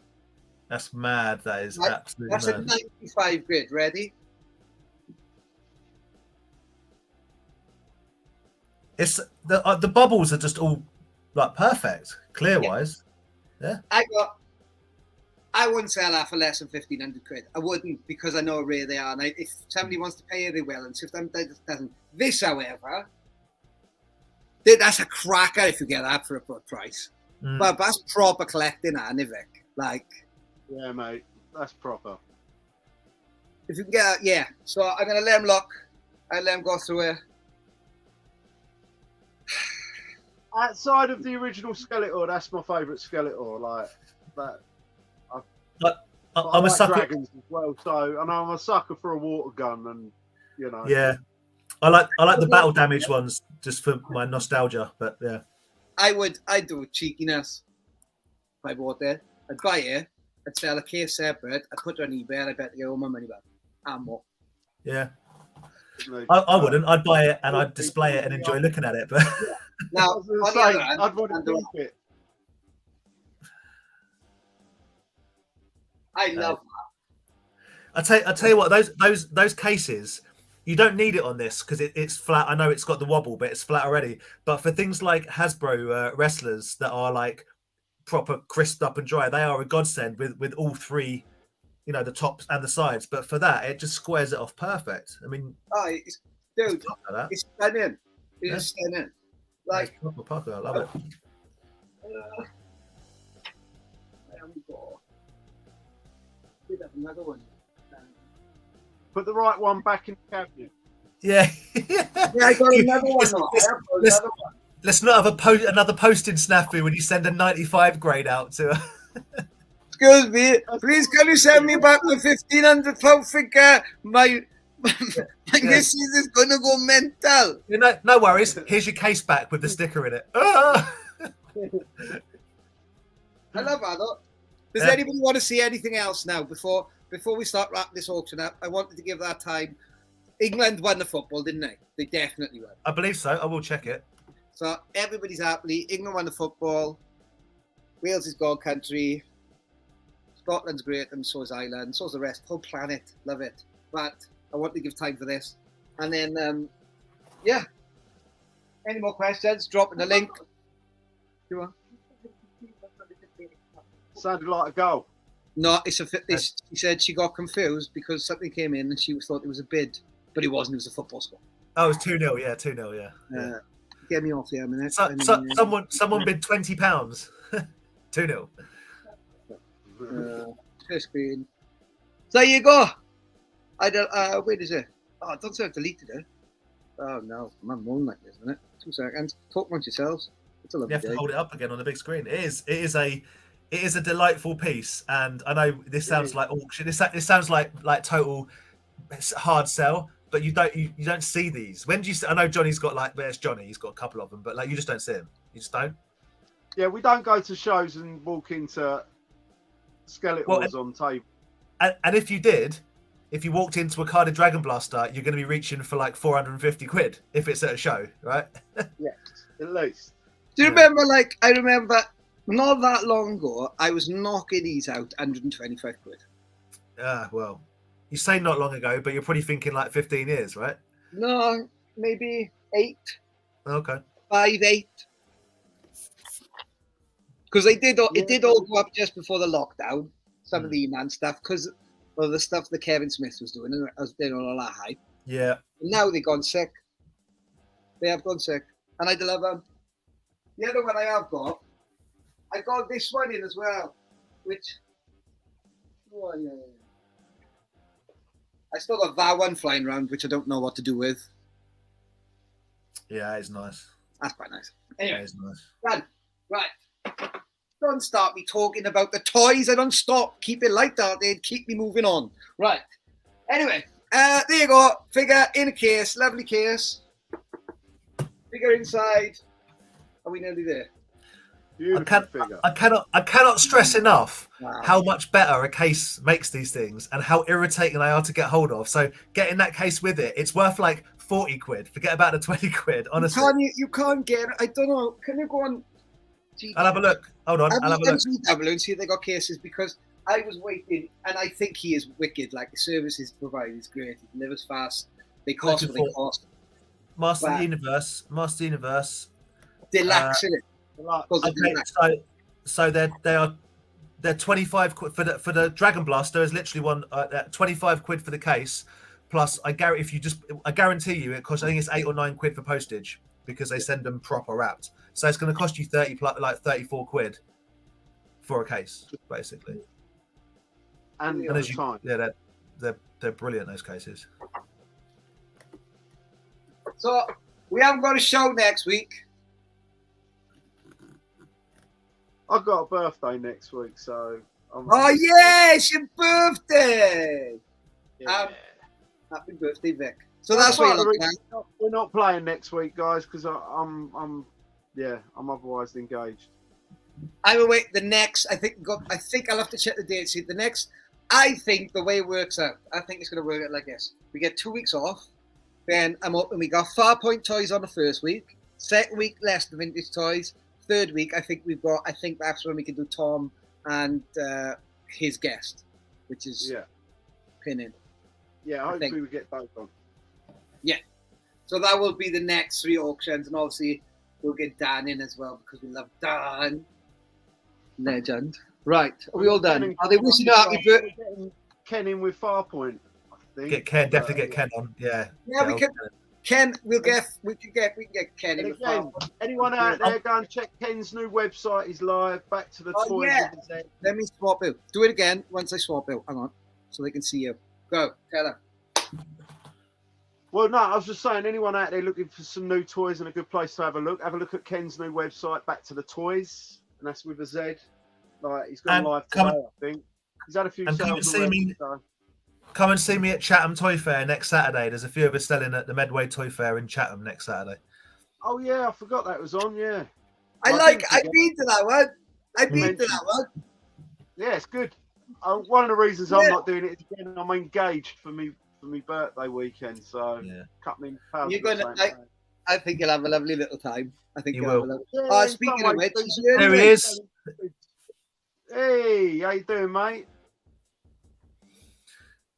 That's mad. That is absolutely mad. That's a 95 grid. Ready? It's the bubbles are just all perfect, clear wise. Yeah. I wouldn't sell that for less than 1,500 quid. I wouldn't because I know how rare they are. And if somebody wants to pay it, they will. And if somebody doesn't, this, however, that's a cracker if you get that for a good price. But that's proper collecting, isn't it, Vic? Yeah, mate, that's proper. If you can get, So I'm gonna let him look. I let him go through it. Outside of the original Skeletor, that's my favourite Skeletor. I'm a sucker. Dragons as well, so and I'm a sucker for a water gun, and Yeah, I like the battle damage ones just for my nostalgia, but yeah. I'd do cheekiness. If I bought it, I'd buy it. I'd sell a case separate. I'd put it on eBay. And I bet to get all my money back and more. Yeah. I wouldn't. I'd buy it and I'd display it and enjoy looking at it. But now, I'd want to keep it. I love that. I tell you what, those cases, You don't need it on this because it's flat. I know it's got the wobble, but it's flat already. But for things like Hasbro wrestlers that are like proper crisped up and dry, they are a godsend with all three, you know, the tops and the sides. But for that, it just squares it off perfect. I mean, dude, it's stunning. It's stunning. Like proper pucker, I love it. There we go. We have another one. Put the right one back in the cabinet. Yeah. Yeah, I got another one. Let's not have another posting snafu when you send a 95 grade out to her. Excuse me, please can you send me back my £1,500 figure? My missus is gonna go mental. No worries. Here's your case back with the sticker in it. I love that. Does anybody want to see anything else now before we start wrapping this auction up? I wanted to give that time. England won the football, didn't they? They definitely won. I believe so. I will check it. So everybody's happy. England won the football. Wales is God country. Scotland's great, and so is Ireland. So is the rest. Whole planet. Love it. But I want to give time for this. And then, yeah. Any more questions? Drop in the link. You want? Sounded like a goal. No, she said she got confused because something came in and she thought it was a bid, but it wasn't. It was a football score. Oh, it was 2-0. Yeah, 2-0. Yeah. Get me off here a minute. Someone bid £20. 2-0. First screen. So there you go. I don't. Wait, is it? Oh, I don't say I've deleted it. Oh no, I'm on like this, isn't it? 2 seconds. Talk amongst yourselves. It's a lovely You have day. to hold it up again on the big screen. It is a delightful piece, and I know this sounds like auction. It sounds like total hard sell, but you don't see these. When do you? I know Johnny's got there's Johnny. He's got a couple of them, but you just don't see them. You just don't. Yeah, we don't go to shows and walk into Skeletors on tape. And if you did, if you walked into a carded Dragon Blaster, you're going to be reaching for like 450 quid if it's at a show, right? Yes, at least. Do you remember? I remember. Not that long ago, I was knocking these out 125 quid. Well, you say not long ago, but you're probably thinking like 15 years, right? No, maybe 8. Okay. 5, 8. Because it did all go up just before the lockdown, some of the E-Man stuff, because of the stuff that Kevin Smith was doing, and I was doing all that hype. Yeah. And now they've gone sick. They have gone sick. And I love them. The other one I got this one in as well, which I still got that one flying around, which I don't know what to do with. Yeah, it's nice. That's quite nice. Anyway, it's nice. Done. Right. Don't start me talking about the toys. I don't stop. Keep it light out there. Keep me moving on. Right. Anyway, there you go. Figure in a case. Lovely case. Figure inside. Are we nearly there? I cannot stress enough how much better a case makes these things and how irritating they are to get hold of. So getting that case with it's worth like 40 quid. Forget about the 20 quid, honestly. You can't get it. I don't know. Can you go on? I'll have a look. Hold on. I'll have a look. And see if they got cases, because I was waiting, and I think he is wicked. Like, the services provided is great. He delivers fast. They cost what they cost. Master of the Universe. Deluxe, isn't it? Okay, so they're 25 quid for the Dragon Blaster is literally one 25 quid for the case, plus I guarantee you it costs, I think it's 8 or 9 quid for postage because they send them proper wrapped. So it's going to cost you 34 quid for a case basically. And they're brilliant, those cases. So we haven't got a show next week. I've got a birthday next week, so... it's your birthday! Yeah. Happy birthday, Vic. So that's what you're looking at. We're not playing next week, guys, because I'm otherwise engaged. I will wait the next. I think I'll have to check the date. See, I think the way it works out, I think it's going to work out like this. We get 2 weeks off, then I'm open. We got Farpoint toys on the first week. Second week, less the vintage toys. Third week, I think that's when we can do Tom and his guest, which is pinning. Yeah, hopefully we get both on. Yeah. So that will be the next 3 auctions, and obviously we'll get Dan in as well because we love Dan. Legend. Right. Are we all done? Are they wishing you happy birthday? Ken in with Farpoint, I think. Get Ken, definitely get Ken on. Yeah. Yeah, we can. Ken, we can get Ken in with Again, Farpoint. anyone out there, go and check Ken's new website. He's live. Back to the toys. Yeah. Let me swap out. Do it again once I swap out. Hang on, so they can see you. Go. Tell them. Well, no, I was just saying, anyone out there looking for some new toys and a good place to have a look at Ken's new website, Back to the Toys, and that's with a Z. Like, he's gone live today, I think. He's had a few sales already. Come and see me at Chatham Toy Fair next Saturday. There's a few of us selling at the Medway Toy Fair in Chatham next Saturday. Oh yeah, I forgot that was on. Yeah, I've been to that one. Yeah, it's good. One of the reasons I'm not doing it is again, I'm engaged for my birthday weekend, so cut me. You're gonna. I think you'll have a lovely little time. I think you will. Speaking of which, there he is. Hey, how you doing, mate?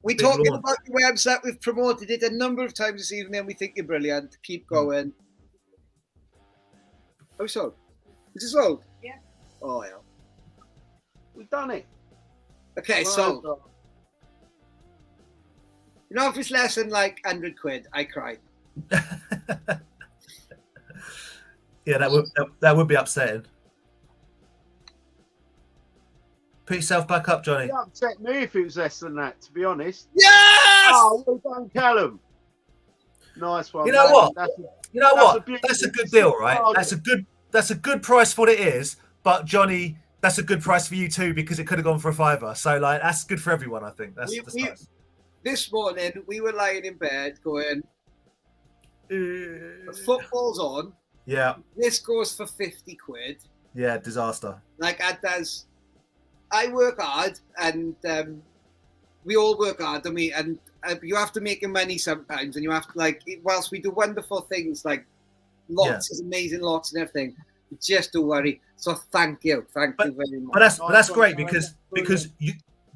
We're talking about your website. We've promoted it a number of times this evening. We think you're brilliant. Keep going. Oh, sold. Is it sold? Yeah. Oh, yeah. We've done it. Okay, so you know, if it's less than like 100 quid, I cry. Yeah, that would be upsetting. Put yourself back up, Johnny. It'd upset me if it was less than that, to be honest. Yes! Oh, well done, Callum. Nice one. You know what? That's That's a good deal, right? That's a good price for what it is. But Johnny, that's a good price for you too because it could have gone for a £5. So like that's good for everyone, I think. That's nice. This morning we were lying in bed going, the football's on. Yeah. This goes for 50 quid. Yeah, disaster. Like I work hard, and we all work hard, don't we? And you have to make your money sometimes, and you have to whilst we do wonderful things like lots of amazing lots and everything, just don't worry. So thank you very much. But that's great because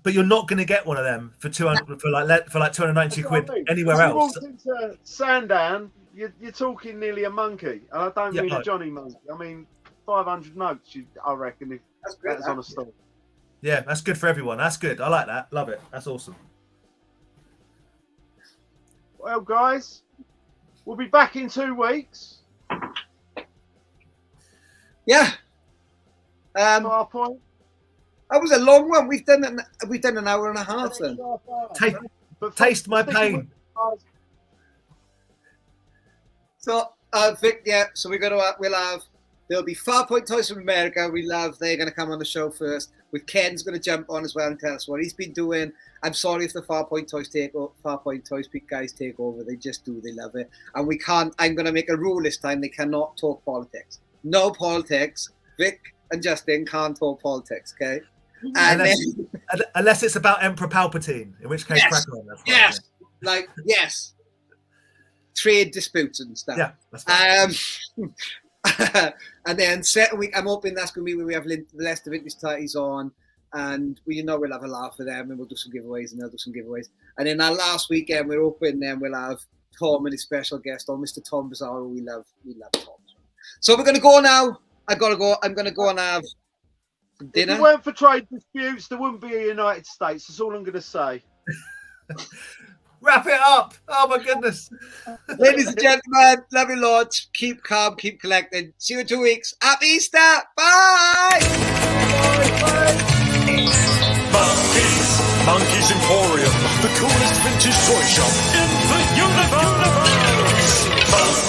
you're not going to get one of them for 200 for like 290 quid anywhere else. Into Sandown, you're talking nearly a monkey, and I don't mean a Johnny monkey. I mean 500 notes. I reckon if that's on a stall. Yeah, that's good for everyone. That's good. I like that. Love it. That's awesome. Well, guys, we'll be back in 2 weeks. Yeah. Farpoint. That was a long one. We've done an hour and a half then. Taste my pain. So, Vic, so there'll be Farpoint Toys from America. They're going to come on the show first. With Ken's going to jump on as well and tell us what he's been doing. I'm sorry if the Farpoint Toys guys take over. They just do. They love it. And I'm going to make a rule this time. They cannot talk politics. No politics. Vic and Justin can't talk politics, okay? Unless it's about Emperor Palpatine, in which case, crack on. Yes. Yes. Trade disputes and stuff. Yeah, that's fine. And then second week, I'm hoping that's going to be where we have the Leicester Vintage Titties on, and we'll have a laugh with them, and we'll do some giveaways, and they'll do some giveaways. And then our last weekend, we're hoping then we'll have Tom and his special guest on, Mr. Tom Bizzaro. We love Tom. So we're going to go now. I'm going to go and have dinner. If it weren't for trade disputes, there wouldn't be a United States. That's all I'm going to say. Wrap it up. Oh, my goodness. Ladies and gentlemen, love you lots. Keep calm, keep collected. See you in 2 weeks. Happy Easter. Bye. Monkey's Emporium, the coolest vintage toy shop in the universe.